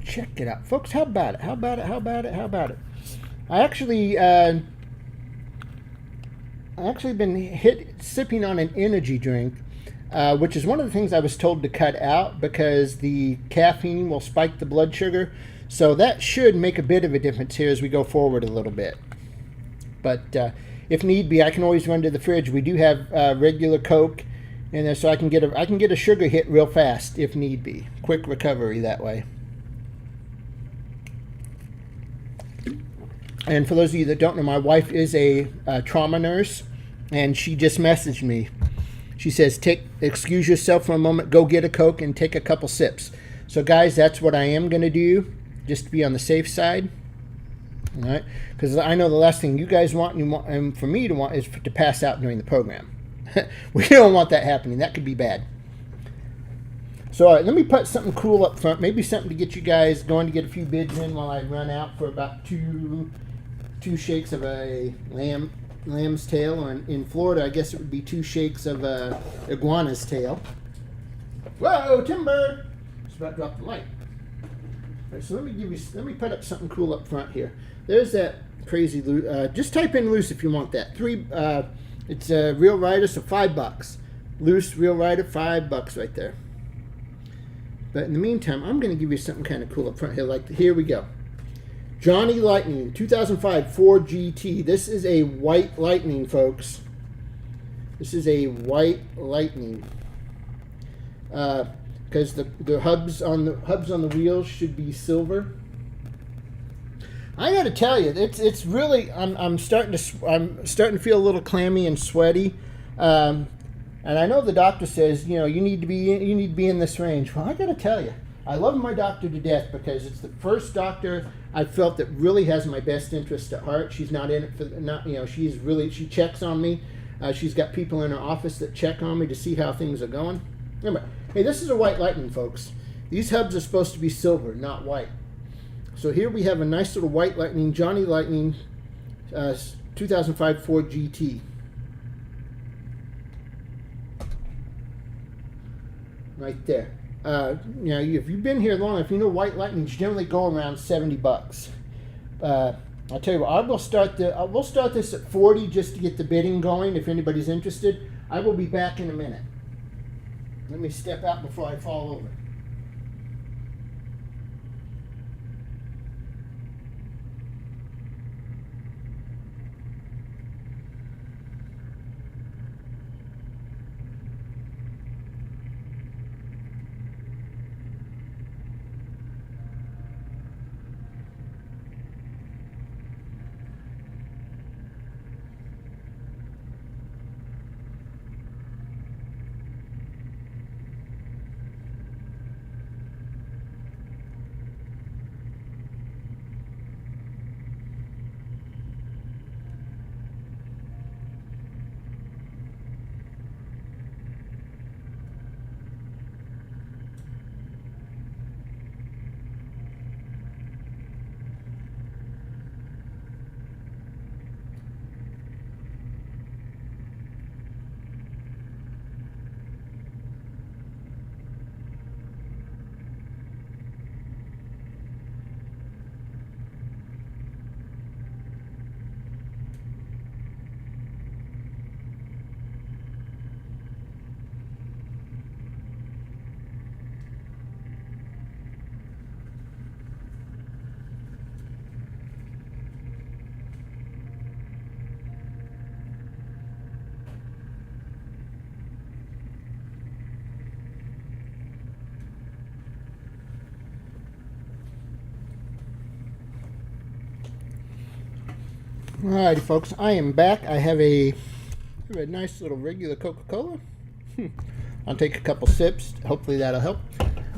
Check it out, folks. How about it? I actually actually been sipping on an energy drink, which is one of the things I was told to cut out because the caffeine will spike the blood sugar. So that should make a bit of a difference here as we go forward a little bit. But if need be, I can always run to the fridge. We do have regular Coke, and so I can get a sugar hit real fast if need be. Quick recovery that way. And for those of you that don't know, my wife is a trauma nurse, and she just messaged me. She says, excuse yourself for a moment, go get a Coke and take a couple sips. So guys, that's what I am going to do, just to be on the safe side. All right? Because I know the last thing you guys want, and for me to want, is to pass out during the program. We don't want that happening. That could be bad. So all right, let me put something cool up front, maybe something to get you guys going to get a few bids in while I run out for about two shakes of a lamb's tail, or in Florida, I guess it would be 2 shakes of a iguana's tail. Whoa, timber! Just about dropped the light. All right, so let me put up something cool up front here. There's that crazy loose. Just type in loose if you want that. It's a real rider, so $5. Loose real rider, $5 right there. But in the meantime, I'm going to give you something kind of cool up front here. Like here we go. Johnny Lightning, 2005 Ford GT. This is a white Lightning, folks. This is a white Lightning. Because the hubs on the wheels should be silver. I got to tell you, it's really I'm starting to feel a little clammy and sweaty. And I know the doctor says, you need to be in this range. Well, I got to tell you, I love my doctor to death because it's the first doctor I felt that really has my best interest at heart. She's not in it for she checks on me. She's got people in her office that check on me to see how things are going. Remember, hey, this is a white Lightning, folks. These hubs are supposed to be silver, not white. So here we have a nice little white Lightning, Johnny Lightning, 2005 Ford GT. Right there. If you've been here long, if you know white Lightnings generally go around $70. I'll tell you what, we'll start this at 40 just to get the bidding going. If anybody's interested, I will be back in a minute. Let me step out before I fall over. Alrighty, folks, I am back. I have a nice little regular Coca-Cola. I'll take a couple sips. Hopefully that'll help.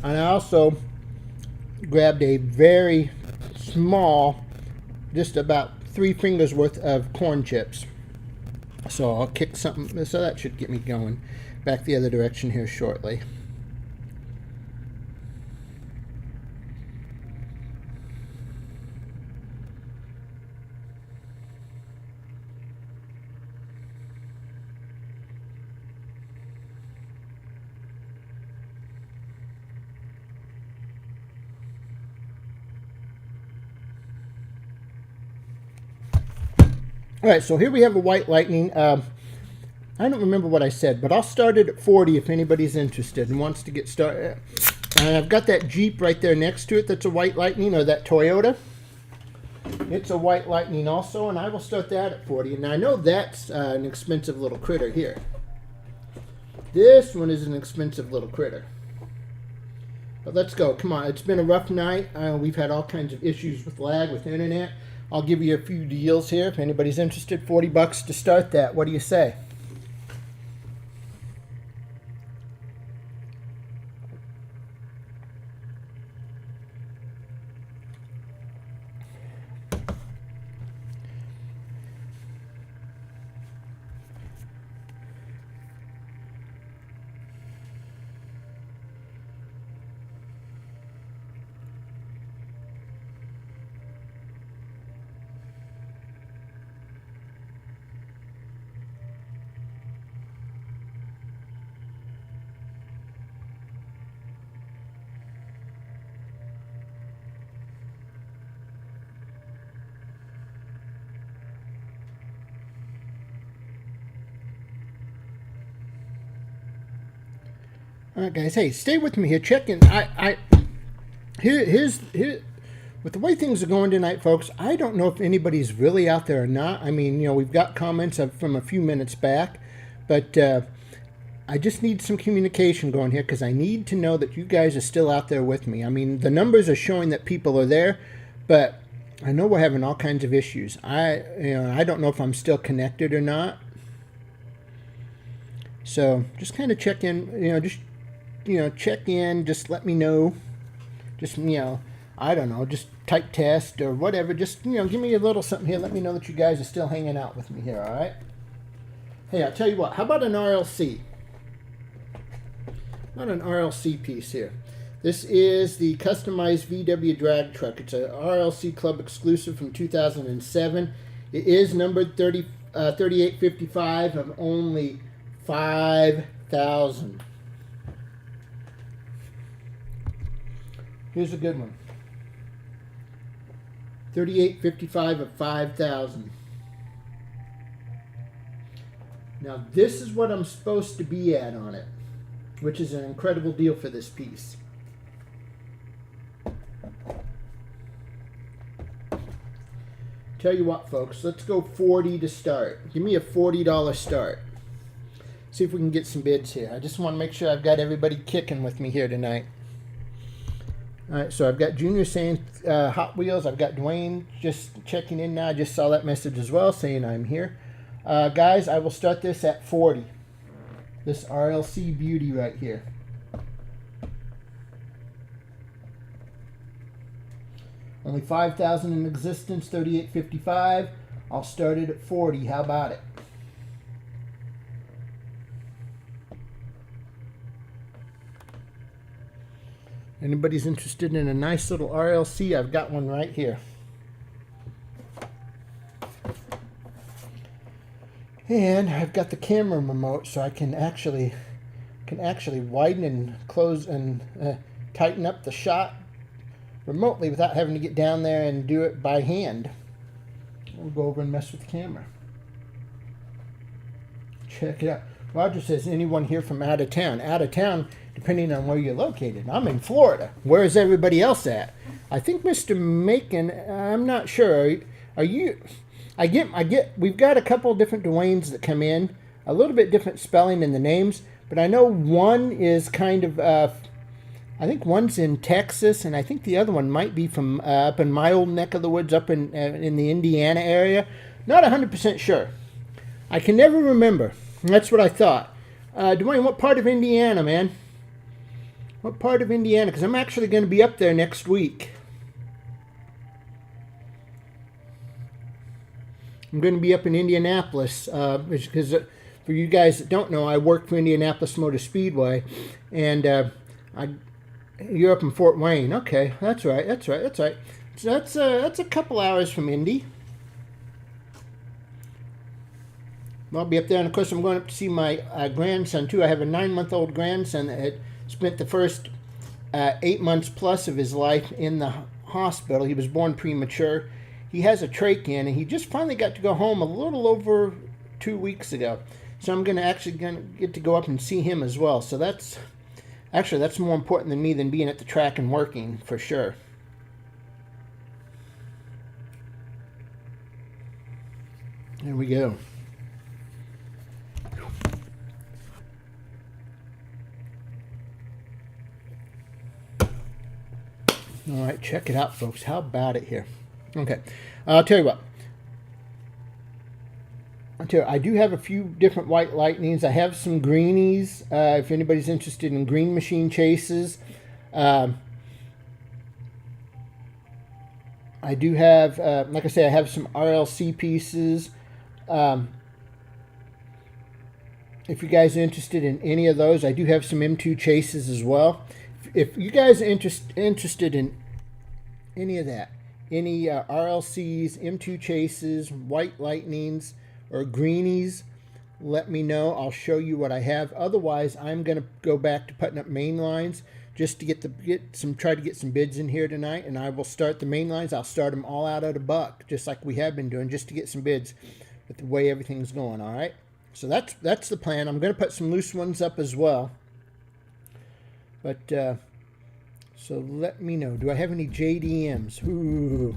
And I also grabbed a very small, just about 3 fingers worth of corn chips. So I'll kick something, so that should get me going back the other direction here shortly. All right, so here we have a white lightning. I don't remember what I said, but I'll start it at 40 if anybody's interested and wants to get started. And I've got that Jeep right there next to it that's a white lightning, or that Toyota. It's a white lightning also, and I will start that at 40. And I know that's an expensive little critter here. This one is an expensive little critter. But let's go. Come on. It's been a rough night. We've had all kinds of issues with lag, with the internet. I'll give you a few deals here if anybody's interested. $40 to start that. What do you say? All right, guys. Hey, stay with me here. Check in. Here's with the way things are going tonight, folks. I don't know if anybody's really out there or not. I mean, you know, we've got comments from a few minutes back, but I just need some communication going here because I need to know that you guys are still out there with me. I mean, the numbers are showing that people are there, but I know we're having all kinds of issues. I don't know if I'm still connected or not. So just kind of check in. Check in, just let me know. Just, I don't know, just type test or whatever. Just, give me a little something here. Let me know that you guys are still hanging out with me here, all right? Hey, I'll tell you what. How about an RLC? Not an RLC piece here. This is the customized VW drag truck. It's a RLC Club exclusive from 2007. It is numbered 3855 of only 5,000. Here's a good one. 3855 of 5,000. Now this is what I'm supposed to be at on it, which is an incredible deal for this piece. Tell you what, folks, let's go 40 to start. Give me a $40 start. See if we can get some bids here. I just want to make sure I've got everybody kicking with me here tonight. All right, so I've got Junior saying Hot Wheels. I've got Dwayne just checking in now. I just saw that message as well saying I'm here. Guys, I will start this at 40. This RLC beauty right here. Only 5,000 in existence, 3855. I'll start it at 40. How about it? Anybody's interested in a nice little RLC? I've got one right here. And I've got the camera remote, so I can actually widen and close and tighten up the shot remotely without having to get down there and do it by hand. We'll go over and mess with the camera. Check it out. Roger says, anyone here from out of town? Out of town, depending on where you're located. I'm in Florida. Where's everybody else at? I think Mr. Macon, I'm not sure. Are you? We've got a couple of different Dwaynes that come in. A little bit different spelling in the names. But I know one is kind of, I think one's in Texas, and I think the other one might be from up in my old neck of the woods, up in the Indiana area. Not 100% sure. I can never remember. That's what I thought. Dwayne, what part of Indiana, man? What part of Indiana? Because I'm actually going to be up there next week. I'm going to be up in Indianapolis. Because for you guys that don't know, I work for Indianapolis Motor Speedway. And you're up in Fort Wayne. Okay, that's right. So that's a couple hours from Indy. I'll be up there, and of course I'm going up to see my grandson too. I have a 9-month-old grandson that had spent the first 8 months plus of his life in the hospital. He was born premature, he has a trach in, and he just finally got to go home a little over 2 weeks ago. So I'm gonna get to go up and see him as well. So that's more important than me than being at the track and working for sure. There we go. All right, check it out, folks. How about it here? Okay, I'll tell you what. I do have a few different white lightnings. I have some greenies. If anybody's interested in green machine chases, I do have, like I say, I have some RLC pieces. If you guys are interested in any of those, I do have some M2 chases as well. If you guys are interested in any of that, any RLCs, M2 chases, white lightnings, or greenies, let me know. I'll show you what I have. Otherwise, I'm going to go back to putting up main lines just to try to get some bids in here tonight, and I will start the main lines. I'll start them all out at $1, just like we have been doing, just to get some bids with the way everything's going. All right. So that's the plan. I'm going to put some loose ones up as well. But so let me know. Do I have any JDMs? Ooh.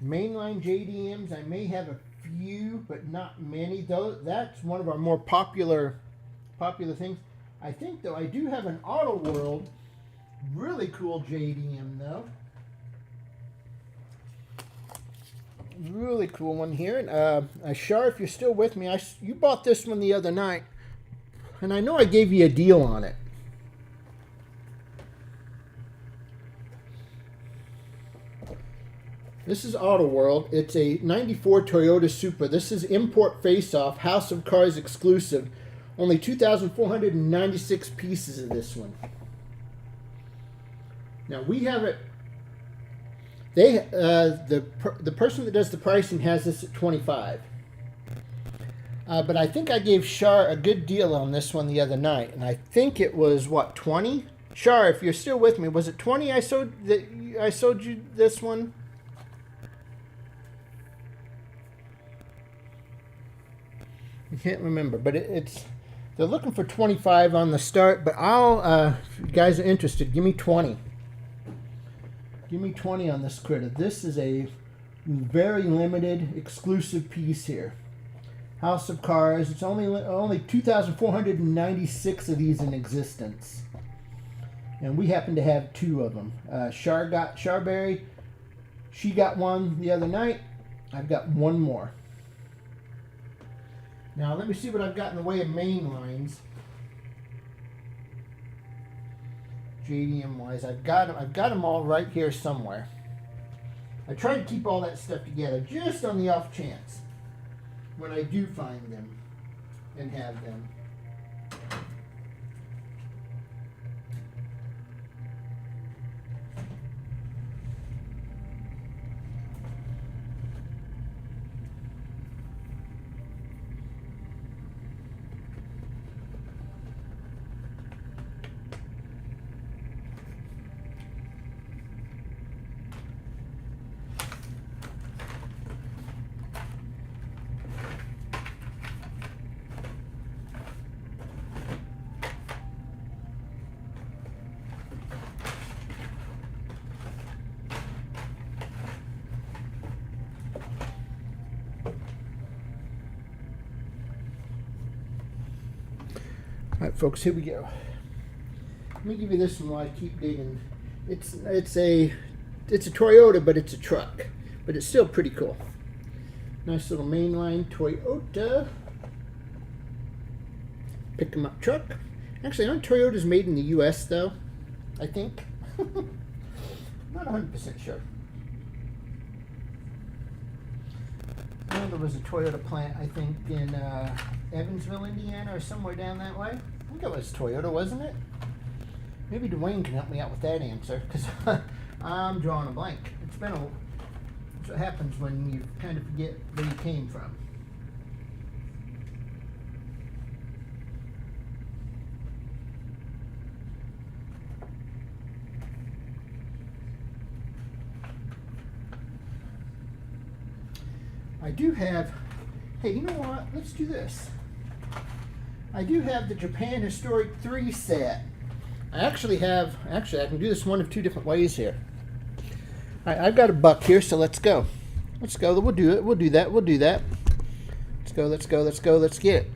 Mainline JDMs. I may have a few, but not many. That's one of our more popular things. I think though I do have an Auto World really cool JDM though. Really cool one here. And Shar, if you're still with me, you bought this one the other night, and I know I gave you a deal on it. This is Auto World. It's a 94 Toyota Supra. This is import face-off, House of Cars exclusive. Only 2,496 pieces of this one. Now we have it. The person that does the pricing has this at 25. But I think I gave Shar a good deal on this one the other night, and I think it was what, 20? Shar, if you're still with me, was it 20? I sold you this one. I can't remember, but they're looking for 25 on the start. But if you guys are interested, give me 20. Give me 20 on this critter. This is a very limited, exclusive piece here. House of Cars. It's only 2,496 of these in existence, and we happen to have 2 of them. Charberry. She got one the other night. I've got one more. Now let me see what I've got in the way of main lines. JDM wise, I've got them all right here somewhere. I try to keep all that stuff together just on the off chance when I do find them and have them. All right, folks, here we go. Let me give you this one while I keep digging. It's a Toyota, but it's a truck, but it's still pretty cool. Nice little mainline Toyota pick 'em up truck. Actually, aren't Toyotas made in the U.S. though? I think. Not 100% sure. There was a Toyota plant, I think, in Evansville, Indiana, or somewhere down that way. I think it was Toyota, wasn't it? Maybe Dwayne can help me out with that answer, because I'm drawing a blank. That's what happens when you kind of forget where you came from. I do have, hey, you know what? Let's do this. I do have the Japan Historic 3 set. Actually, I can do this one of two different ways here. All right, I've got a buck here, so let's go. Let's go. We'll do it. We'll do that. We'll do that. Let's go. Let's go. Let's go. Let's get it.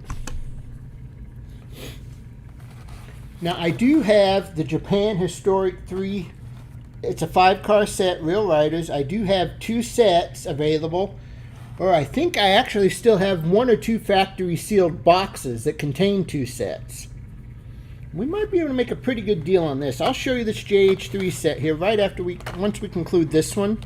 Now, I do have the Japan Historic 3. It's a 5-car set, Real Riders. I do have 2 sets available. Or I think I actually still have 1 or 2 factory sealed boxes that contain 2 sets. We might be able to make a pretty good deal on this. I'll show you this JH3 set here right after once we conclude this one.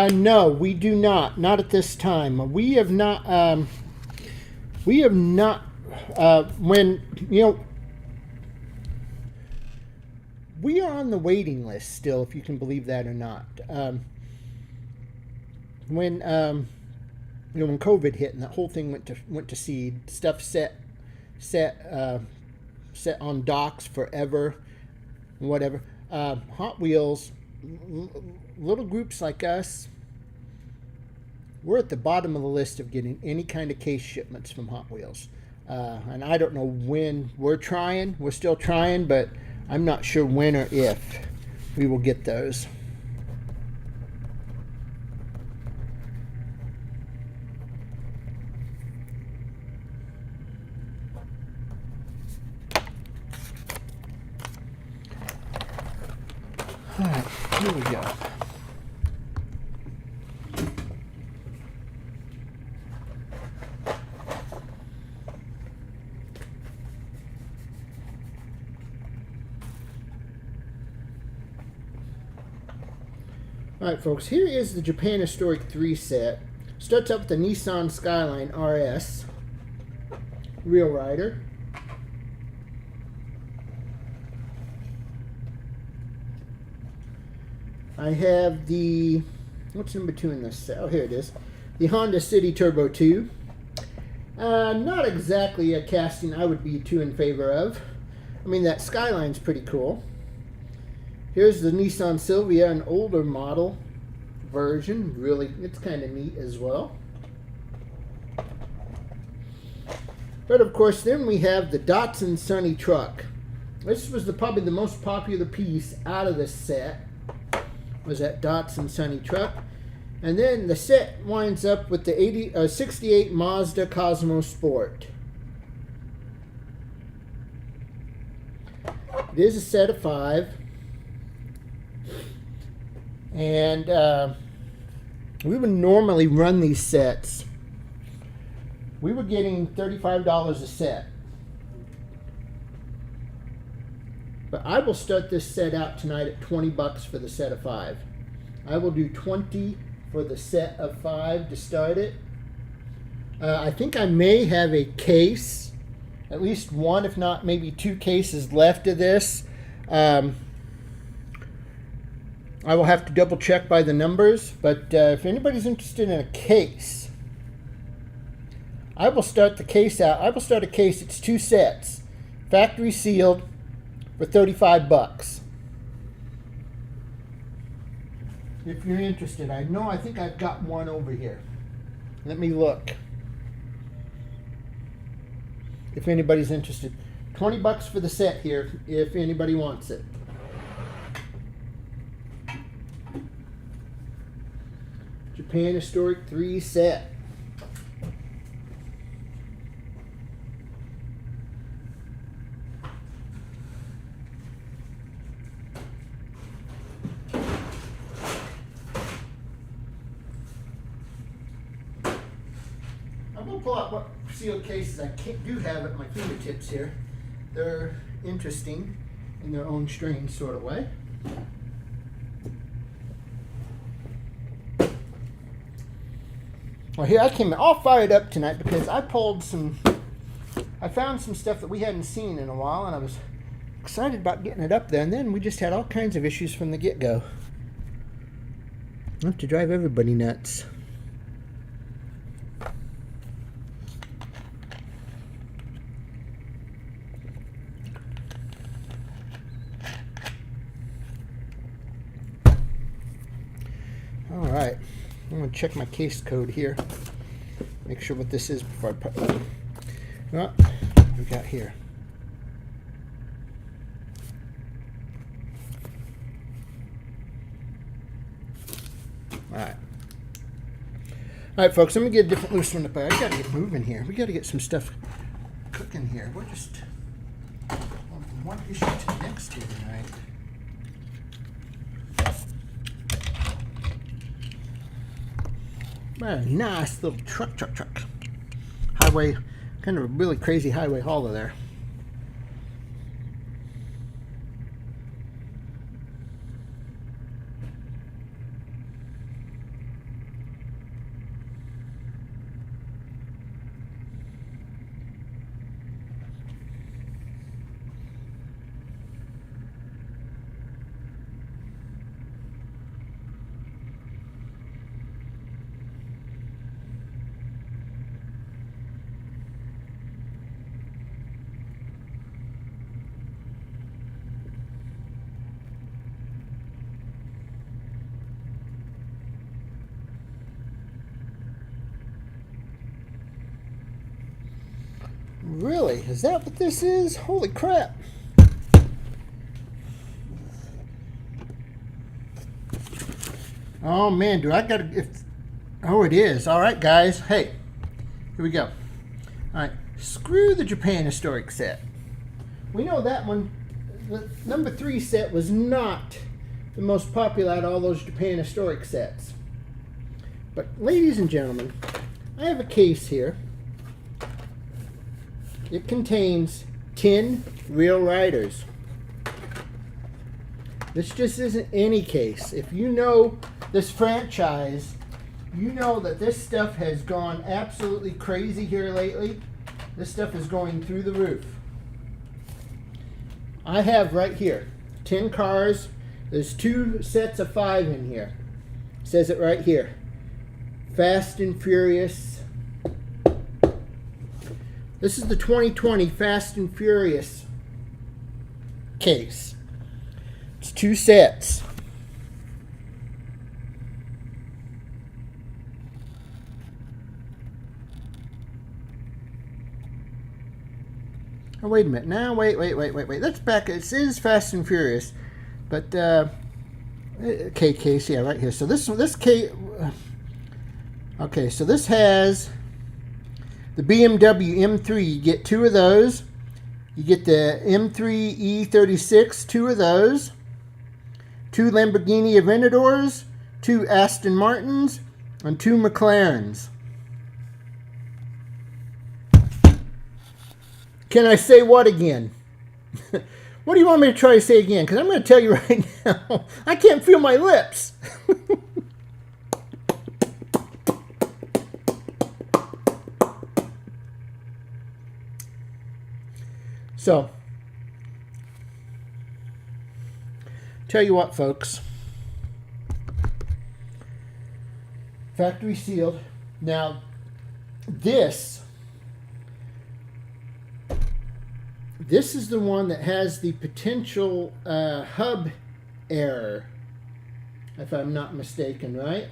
No, we do not. Not at this time. We have not. When we are on the waiting list still, if you can believe that or not. When COVID hit and that whole thing went to seed, stuff set on docks forever, whatever. Hot Wheels. Little groups like us, we're at the bottom of the list of getting any kind of case shipments from Hot Wheels. And I don't know when. We're still trying, but I'm not sure when or if we will get those. All right, here we go. Alright folks, here is the Japan Historic 3 set. Starts up with the Nissan Skyline RS Real Rider. I have the, what's in between this set? Oh, here it is. The Honda City Turbo 2. Not exactly a casting I would be too in favor of. I mean, that Skyline's pretty cool. Here's the Nissan Silvia, an older model version. Really, it's kind of neat as well. But of course, then we have the Datsun Sunny truck. This was probably the most popular piece out of this set, was that Datsun Sunny truck. And then the set winds up with the 68 Mazda Cosmo Sport. It is a set of 5. And we would normally run these sets. We were getting $35 a set. But I will start this set out tonight at $20 for the set of 5. I will do $20 for the set of 5 to start it. I think I may have a case, at least one, if not maybe 2 cases left of this. I will have to double check by the numbers, but if anybody's interested in a case, I will start the case out. I will start a case. It's 2 sets, factory sealed, for $35. If you're interested, I think I've got one over here. Let me look. If anybody's interested, $20 for the set here. If anybody wants it. Japan Historic 3 set. going to pull out what sealed cases I do have at my fingertips here. They're interesting in their own strange sort of way. Well, here I came all fired up tonight because I found some stuff that we hadn't seen in a while, and I was excited about getting it up there, and then we just had all kinds of issues from the get-go. Enough to drive everybody nuts. All right, I'm going to check my case code here. Make sure what this is before I put it. What we got here? All right, folks, I'm going to get a different loose one up. I got to get moving here. We got to get some stuff cooking here. We're just from one issue to the next here tonight. What a nice little truck. Highway, kind of a really crazy highway hauler there. Really? Is that what this is? Holy crap. Oh man, do I gotta... Oh, it is. Alright, guys. Hey, here we go. Alright, screw the Japan Historic set. We know that one, the number 3 set was not the most popular out of all those Japan Historic sets. But ladies and gentlemen, I have a case here. It contains 10 real riders. This just isn't any case. If you know this franchise, you know that this stuff has gone absolutely crazy here lately. This stuff is going through the roof. I have right here 10 cars. There's 2 sets of 5 in here. It says it right here. Fast and Furious. This is the 2020 Fast and Furious case. It's 2 sets. Oh, wait a minute. Now, wait. Let's back. It is Fast and Furious. But, case, yeah, right here. So this case, okay, so this has the BMW M3, you get 2 of those. You get the M3 E36, 2 of those. 2 Lamborghini Aventadors, 2 Aston Martins, and 2 McLarens. Can I say what again? What do you want me to try to say again? Because I'm going to tell you right now, I can't feel my lips. So, tell you what, folks. Factory sealed. Now, this is the one that has the potential hub error, if I'm not mistaken, right?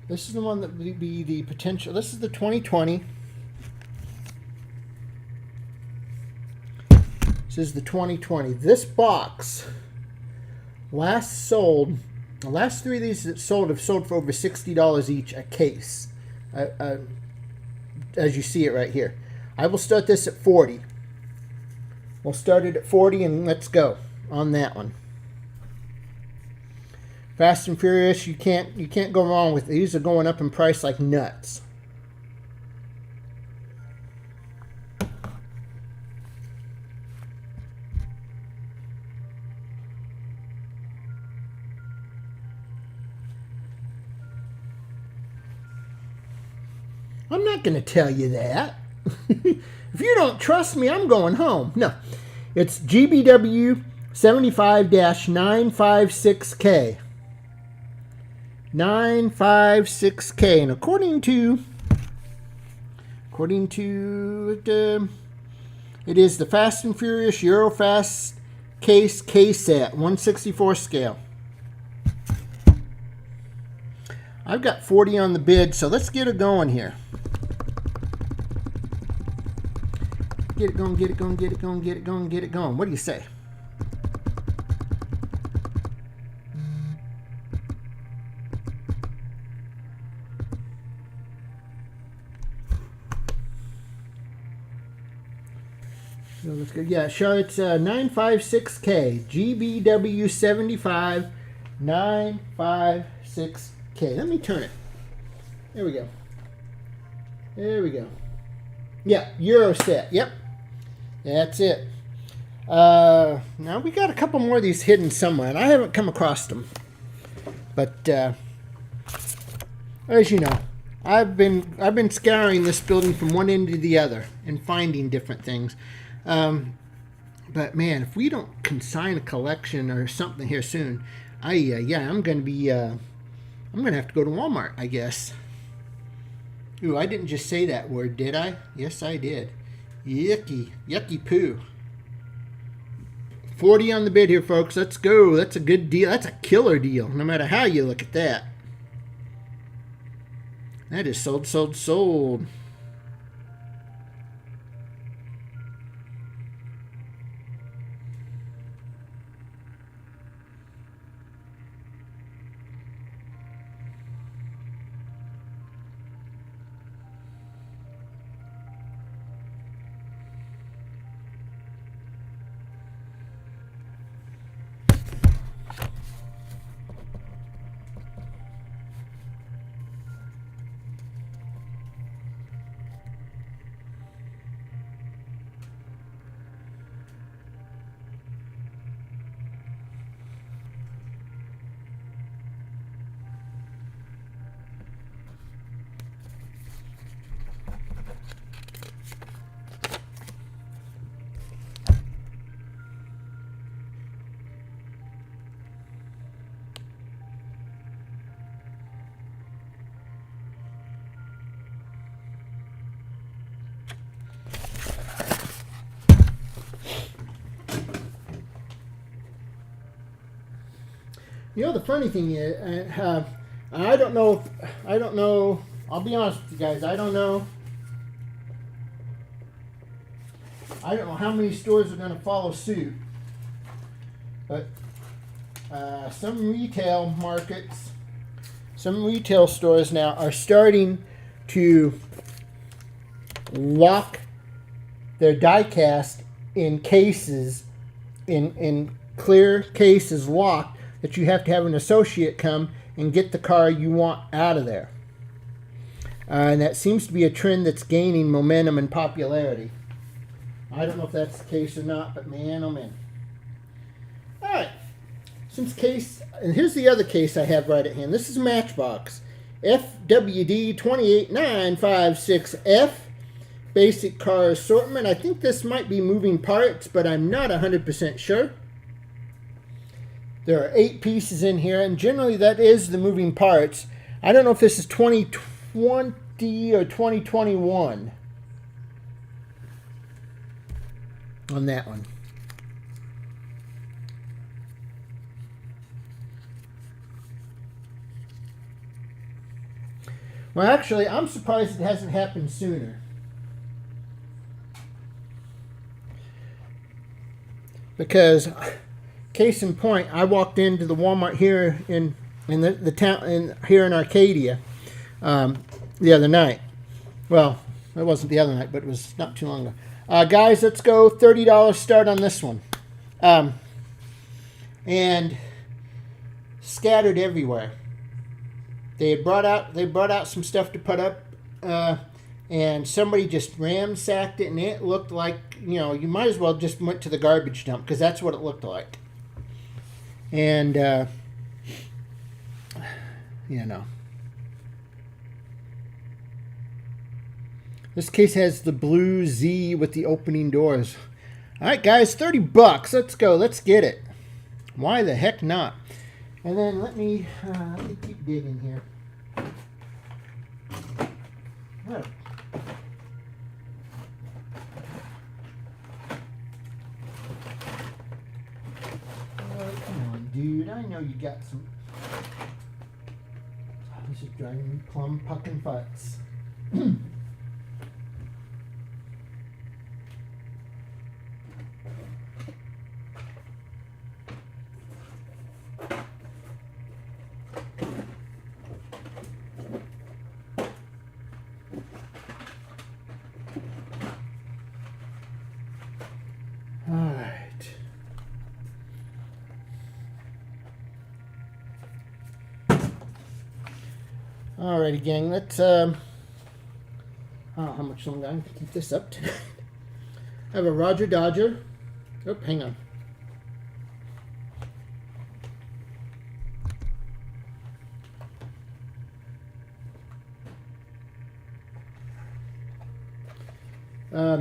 This is the one that would be the potential. This is the 2020. This is the 2020. This box last sold. The last 3 of these that sold have sold for over $60 each a case. As you see it right here. I will start this at 40. We'll start it at 40 and let's go on that one. Fast and Furious, you can't go wrong with it. These are going up in price like nuts. I'm not going to tell you that. If you don't trust me, I'm going home. No, it's GBW 75-956K. 956K. And according to it is the Fast and Furious Eurofast case K-set, 1/64 scale. I've got 40 on the bid, so let's get it going here. Get it going, get it going, get it going, get it going, get it going. What do you say? So let's go. Yeah, sure. It's 956K. GBW 75 956K. Let me turn it. There we go. There we go. Yeah, Euro set. Yep. That's it. Now we got a couple more of these hidden somewhere, and I haven't come across them. But as you know, I've been scouring this building from one end to the other and finding different things. But man, if we don't consign a collection or something here soon, I'm gonna be I'm gonna have to go to Walmart, I guess. Ooh, I didn't just say that word, did I? Yes, I did. Yucky poo. 40 on the bid here, folks. Let's go. That's a good deal. That's a killer deal, no matter how you look at that. That is sold, sold, sold. You know, the funny thing is, I don't know, I'll be honest with you guys, I don't know how many stores are going to follow suit, but some retail markets, some retail stores now are starting to lock their die-cast in cases, in clear cases locked, that you have to have an associate come and get the car you want out of there. And that seems to be a trend that's gaining momentum and popularity. I don't know if that's the case or not, but man, oh man. All right. And here's the other case I have right at hand. This is Matchbox. FWD 28956F. Basic car assortment. I think this might be moving parts, but I'm not 100% sure. There are 8 pieces in here, and generally that is the moving parts. I don't know if this is 2020 or 2021 on that one. Well, actually, I'm surprised it hasn't happened sooner. Because, case in point, I walked into the Walmart here in the town here in Arcadia the other night. Well, it wasn't the other night, but it was not too long ago. Guys, let's go $30 start on this one. And scattered everywhere. They brought out some stuff to put up, and somebody just ramsacked it, and it looked like, you know, you might as well just went to the garbage dump, because that's what it looked like. And you know, this case has the blue Z with the opening doors. All right, guys, $30. Let's go. Let's get it. Why the heck not? And then let me keep digging here. Oh. Oh, come on, dude. I know you got some. Oh, this is driving me plumb pucking butts. Alrighty, gang. Let's I don't know how much longer I can keep this up tonight. I have a Roger Dodger. Oh, hang on.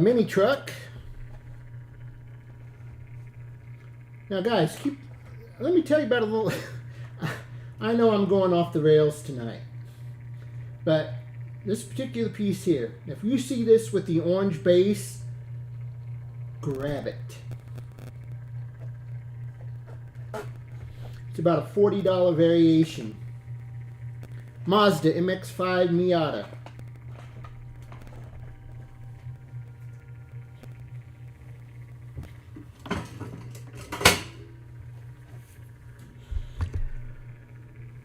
Mini truck. Now, guys, let me tell you about a little. I know I'm going off the rails tonight, but this particular piece here, if you see this with the orange base, grab it. It's about a $40 variation. Mazda MX-5 Miata.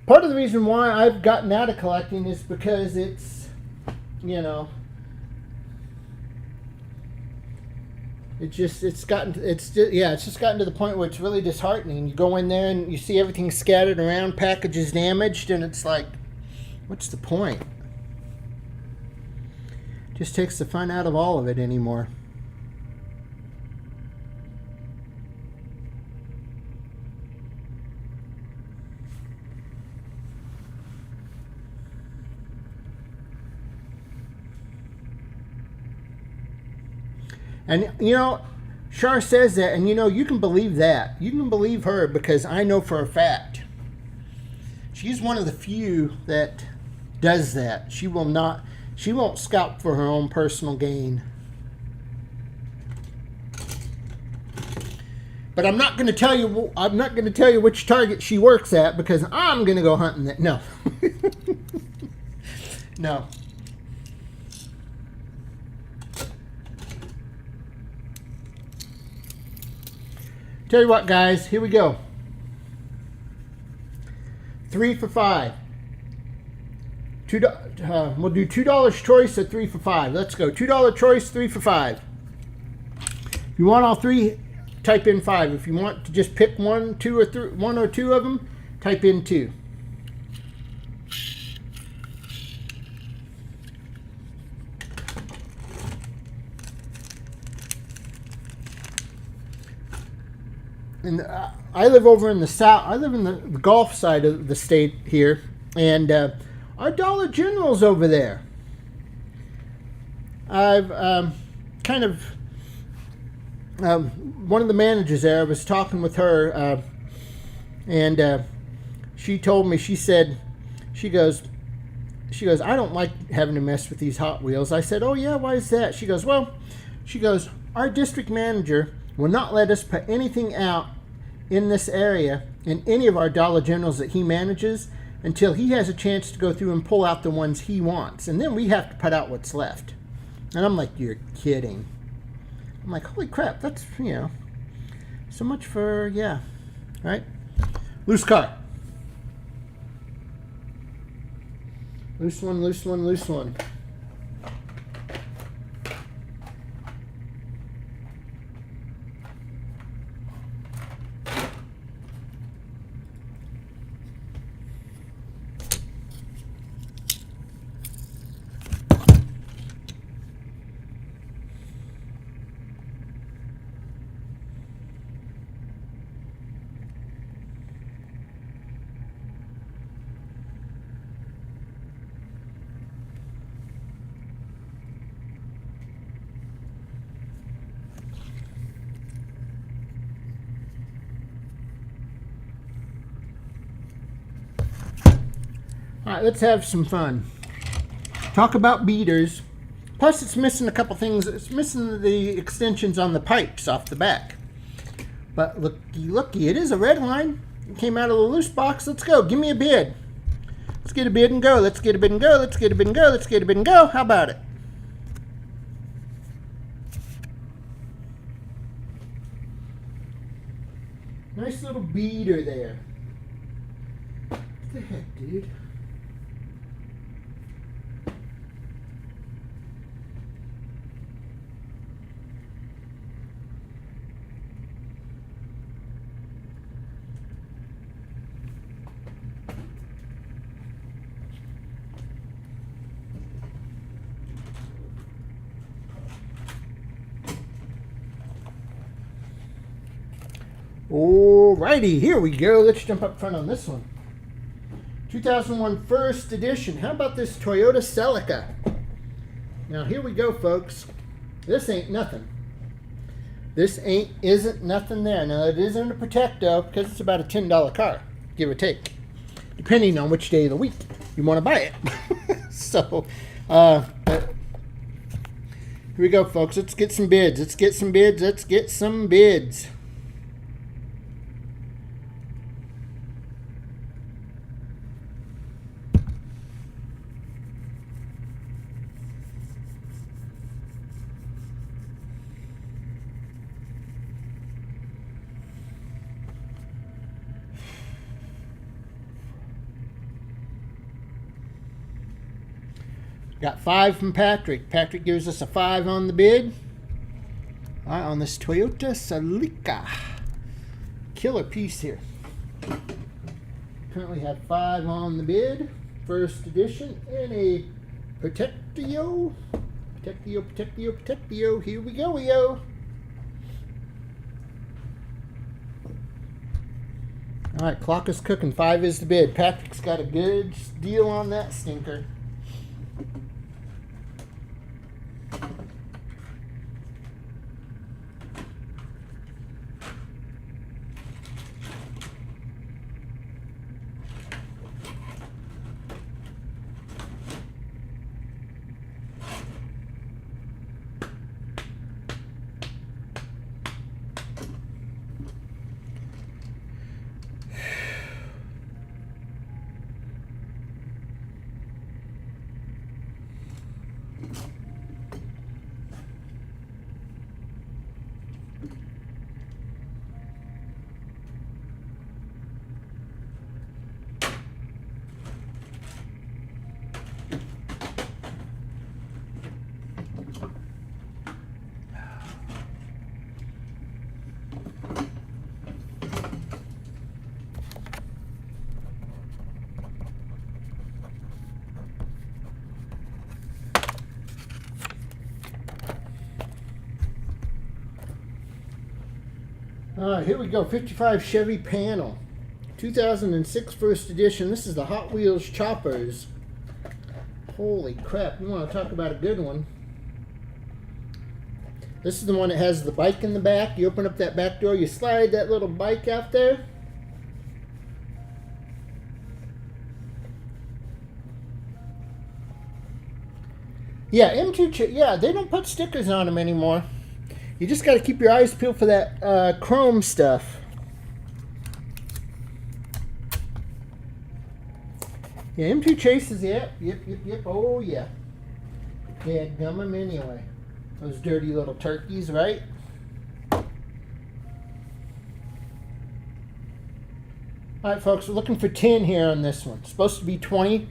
Part of the reason why I've gotten out of collecting is because it's, you know, it's just gotten to the point where it's really disheartening. You go in there and you see everything scattered around, packages damaged, and it's like, what's the point? Just takes the fun out of all of it anymore. And, you know, Char says that, and, you know, you can believe that. You can believe her, because I know for a fact she's one of the few that does that. She won't scalp for her own personal gain. But I'm not going to tell you which Target she works at, because I'm going to go hunting that. No. No. Tell you what, guys, here we go. 3 for $5. We'll do $2 choice at 3 for $5. Let's go. $2 choice, 3 for $5. If you want all three, type in 5. If you want to just pick one or two of them, type in 2. And I live over in the south. I live in the Gulf side of the state here, and our Dollar General's over there. I've one of the managers there, I was talking with her, and she told me, she goes, I don't like having to mess with these Hot Wheels. I said, oh yeah, why is that? She goes, our district manager will not let us put anything out in this area in any of our Dollar Generals that he manages until he has a chance to go through and pull out the ones he wants. And then we have to put out what's left. And I'm like, you're kidding. I'm like, holy crap, that's, you know, so much for, yeah. All right. Loose car. Loose one, loose one, loose one. Alright, let's have some fun. Talk about beaters. Plus it's missing a couple things. It's missing the extensions on the pipes off the back. But looky, it is a red line. It came out of the loose box. Let's go. Give me a bid. Let's get a bid and go. Let's get a bid and go. Let's get a bid and go. Let's get a bid and go. How about it? Nice little beater there. What the heck, dude? Alrighty, here we go. Let's jump up front on this one. 2001 first edition. How about this Toyota Celica? Now here we go, folks. This ain't nothing. This isn't nothing there. Now it isn't a Protecto because it's about a $10 car, give or take, depending on which day of the week you want to buy it. So, here we go, folks. Let's get some bids. Let's get some bids. Let's get some bids. Got 5 from Patrick. Patrick gives us a 5 on the bid. All right, on this Toyota Celica. Killer piece here. Currently have 5 on the bid. First edition in a Protectio. Protectio. Here we go, yo. All right, clock is cooking. 5 is the bid. Patrick's got a good deal on that stinker. All right, here we go. 55 Chevy panel. 2006 first edition. This is the Hot Wheels Choppers. Holy crap. You want to talk about a good one. This is the one that has the bike in the back. You open up that back door, you slide that little bike out there. Yeah, M2, yeah, they don't put stickers on them anymore. You just got to keep your eyes peeled for that chrome stuff. Yeah, M2 Chases, yep. Oh, yeah. Yeah, gum them anyway. Those dirty little turkeys, right? All right, folks, we're looking for 10 here on this one. It's supposed to be 20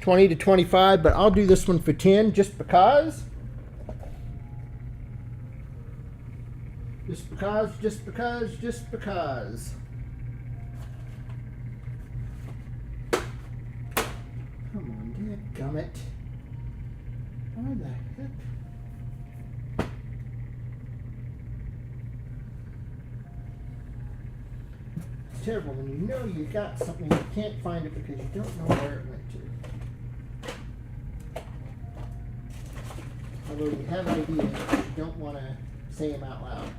to 25, but I'll do this one for 10 just because. Just because. Come on, dadgummit. Why the heck? It's terrible when you know you got something, you can't find it because you don't know where it went to. Although you have ideas, but you don't want to say them out loud.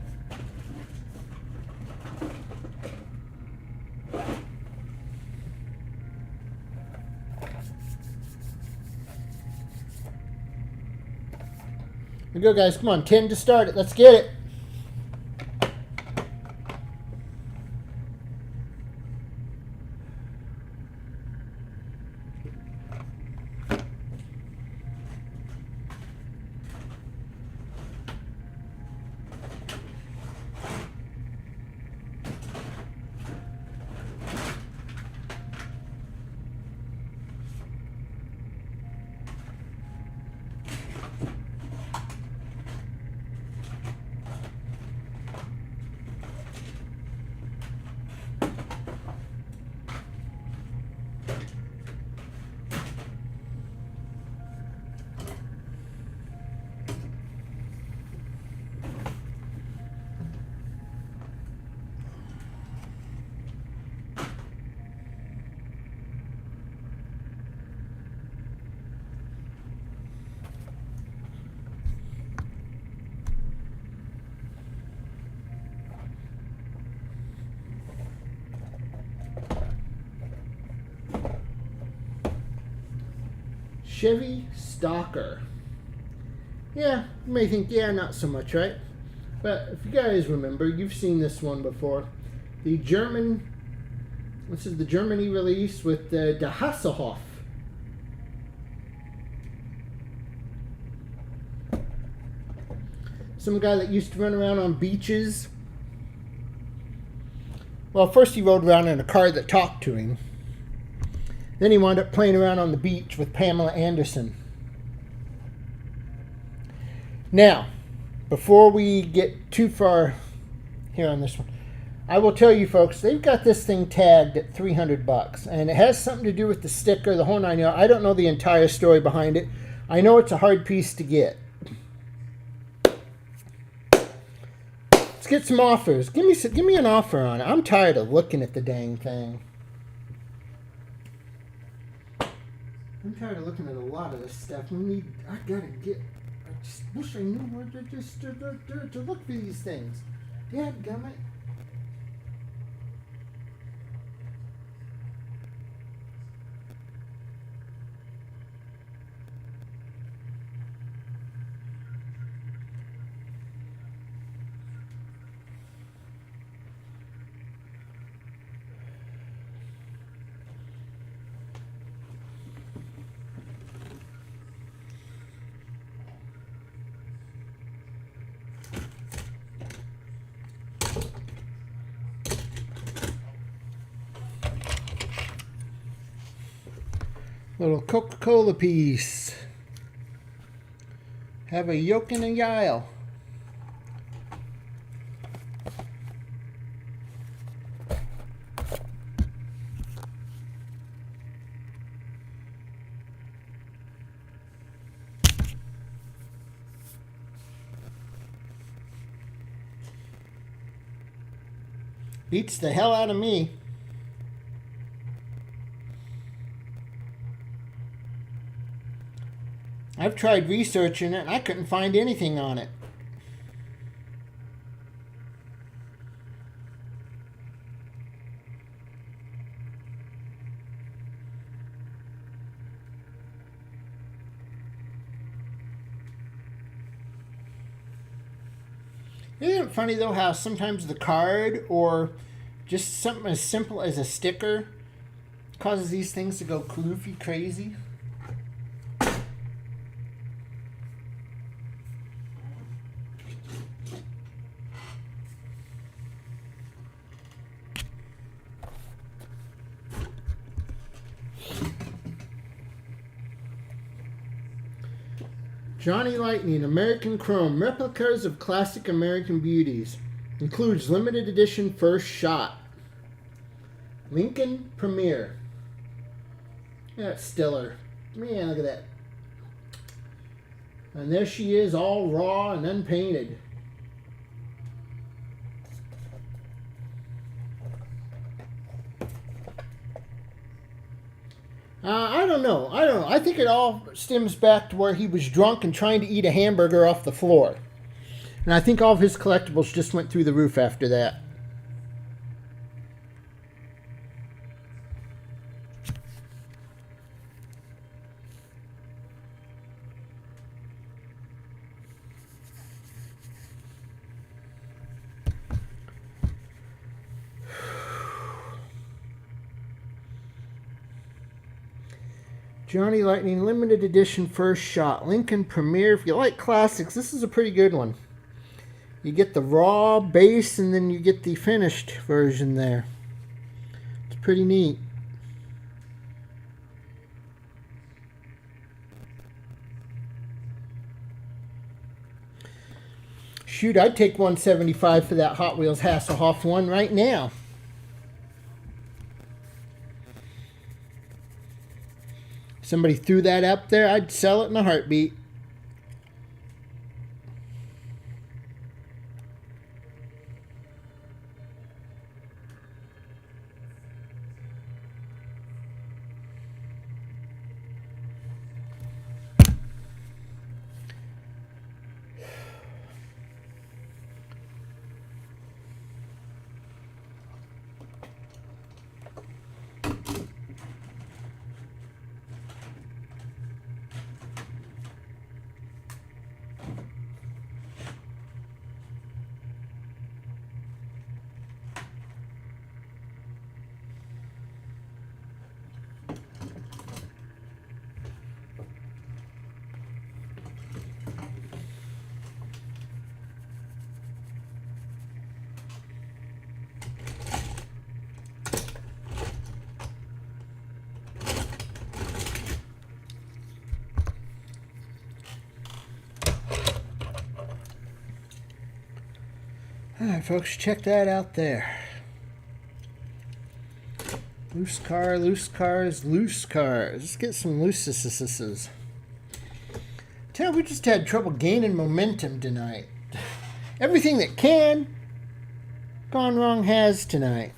we go, guys. Come on, 10 to start it. Let's get it. Chevy Stalker. Yeah, you may think, yeah, not so much, right? But if you guys remember, you've seen this one before. The German, this is the Germany release with the De Hasselhoff. Some guy that used to run around on beaches. Well, first he rode around in a car that talked to him. Then he wound up playing around on the beach with Pamela Anderson. Now, before we get too far here on this one, I will tell you folks, they've got this thing tagged at $300, and it has something to do with the sticker, the whole 9 yards. I don't know the entire story behind it. I know it's a hard piece to get. Let's get some offers. Give me an offer on it. I'm tired of looking at the dang thing. I'm tired of looking at a lot of this stuff. I just wish I knew where to look for these things. Dadgummit. Little Coca-Cola piece. Have a yolk and a yile. Beats the hell out of me. I've tried researching it and I couldn't find anything on it. Isn't it funny though how sometimes the card or just something as simple as a sticker causes these things to go goofy crazy? Johnny Lightning, American Chrome, replicas of classic American beauties. Includes limited edition first shot. Lincoln Premier. That's stellar. Man, look at that. And there she is, all raw and unpainted. I don't know. I think it all stems back to where he was drunk and trying to eat a hamburger off the floor. And I think all of his collectibles just went through the roof after that. Johnny Lightning Limited Edition First Shot. Lincoln Premier. If you like classics, this is a pretty good one. You get the raw base and then you get the finished version there. It's pretty neat. Shoot, I'd take $175 for that Hot Wheels Hasselhoff one right now. Somebody threw that up there, I'd sell it in a heartbeat. Alright folks, check that out there. Loose car, loose cars, loose cars. Let's get some loose. Tell we just had trouble gaining momentum tonight. Everything that can gone wrong has tonight.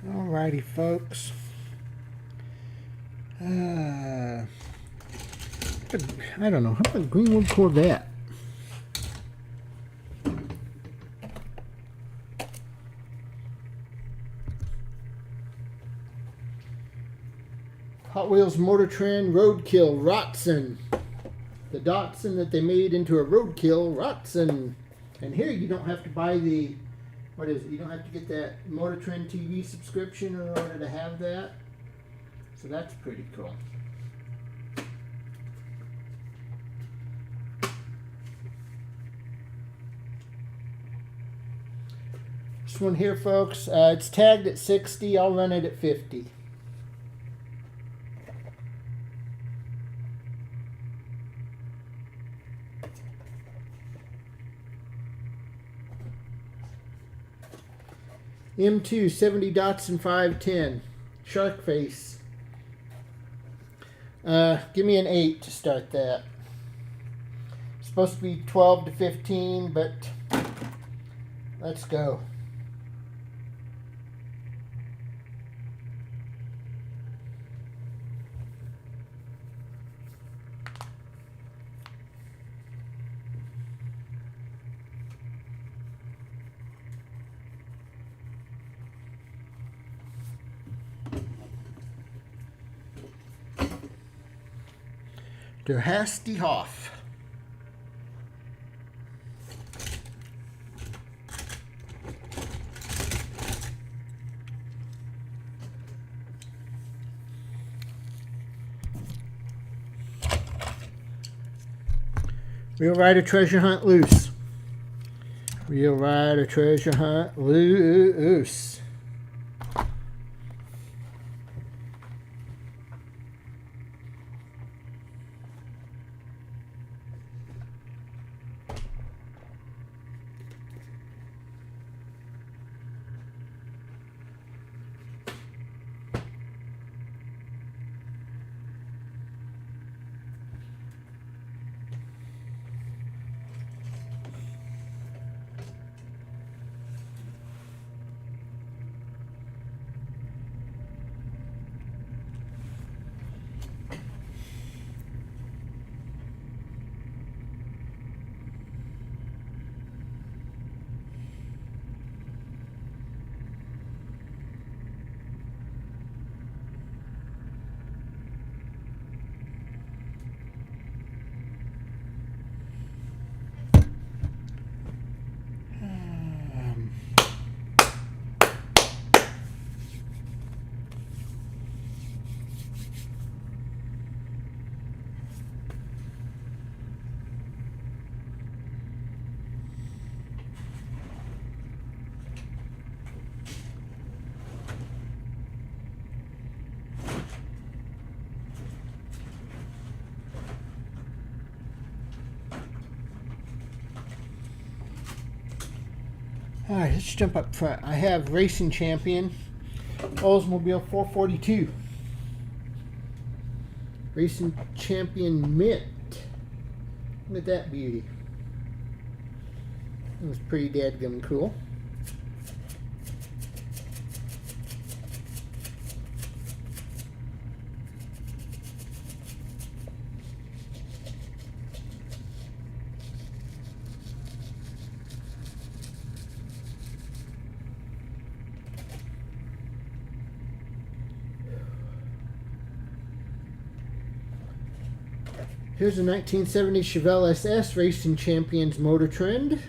Alrighty, folks. I don't know. How about Greenwood Corvette? Hot Wheels Motor Trend Roadkill Rotson. The Datsun that they made into a Roadkill Rotson. And here you don't have to buy the... What is it? You don't have to get that Motor Trend TV subscription in order to have that. So that's pretty cool. This one here, folks, it's tagged at 60. I'll run it at 50. M2 70 Datsun 510 Shark Face. Give me an 8 to start that. It's supposed to be 12 to 15, but let's go. Der Hasty Hoff. Real Rider Treasure Hunt Loose. Real Rider Treasure Hunt Loose. All right, let's jump up front. I have Racing Champion Oldsmobile 442. Racing Champion Mint. Look at that beauty. It was pretty dadgum cool. Here's a 1970 Chevelle SS Racing Champions Motor Trend.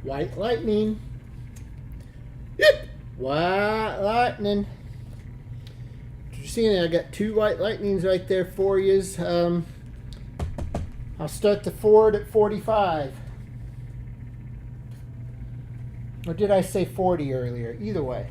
White Lightning. White Lightning. You're seeing I got two White Lightnings right there for you. I'll start the Ford at 45. Or did I say 40 earlier? Either way.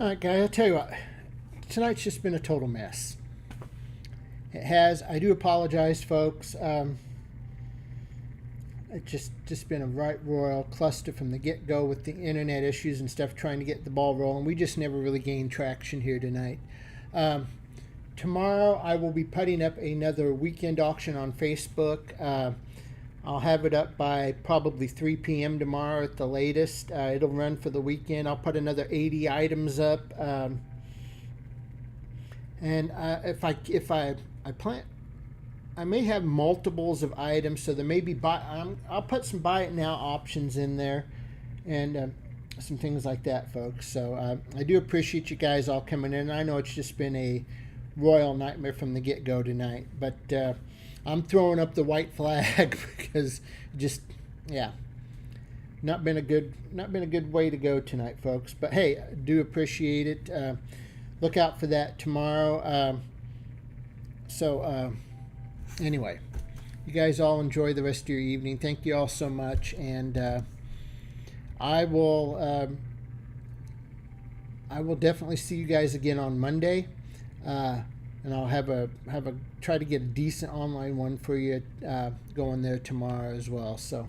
Alright guys, I'll tell you what, tonight's just been a total mess. It has. I do apologize, folks. It's just been a right royal cluster from the get-go with the internet issues and stuff, trying to get the ball rolling. We just never really gained traction here tonight. Tomorrow I will be putting up another weekend auction on Facebook. I'll have it up by probably 3 p.m. tomorrow at the latest. It'll run for the weekend. I'll put another 80 items up. And if I plan, I may have multiples of items, so there may be I'll put some buy it now options in there, and some things like that, folks. So I do appreciate you guys all coming in. I know it's just been a royal nightmare from the get-go tonight, but I'm throwing up the white flag because just, yeah, not been a good way to go tonight, folks. But hey, I do appreciate it. Look out for that tomorrow. Anyway, you guys all enjoy the rest of your evening. Thank you all so much, and I will definitely see you guys again on Monday. And I'll have a try to get a decent online one for you going there tomorrow as well. So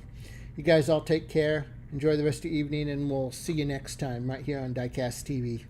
you guys all take care. Enjoy the rest of your evening, and we'll see you next time right here on Diecast TV.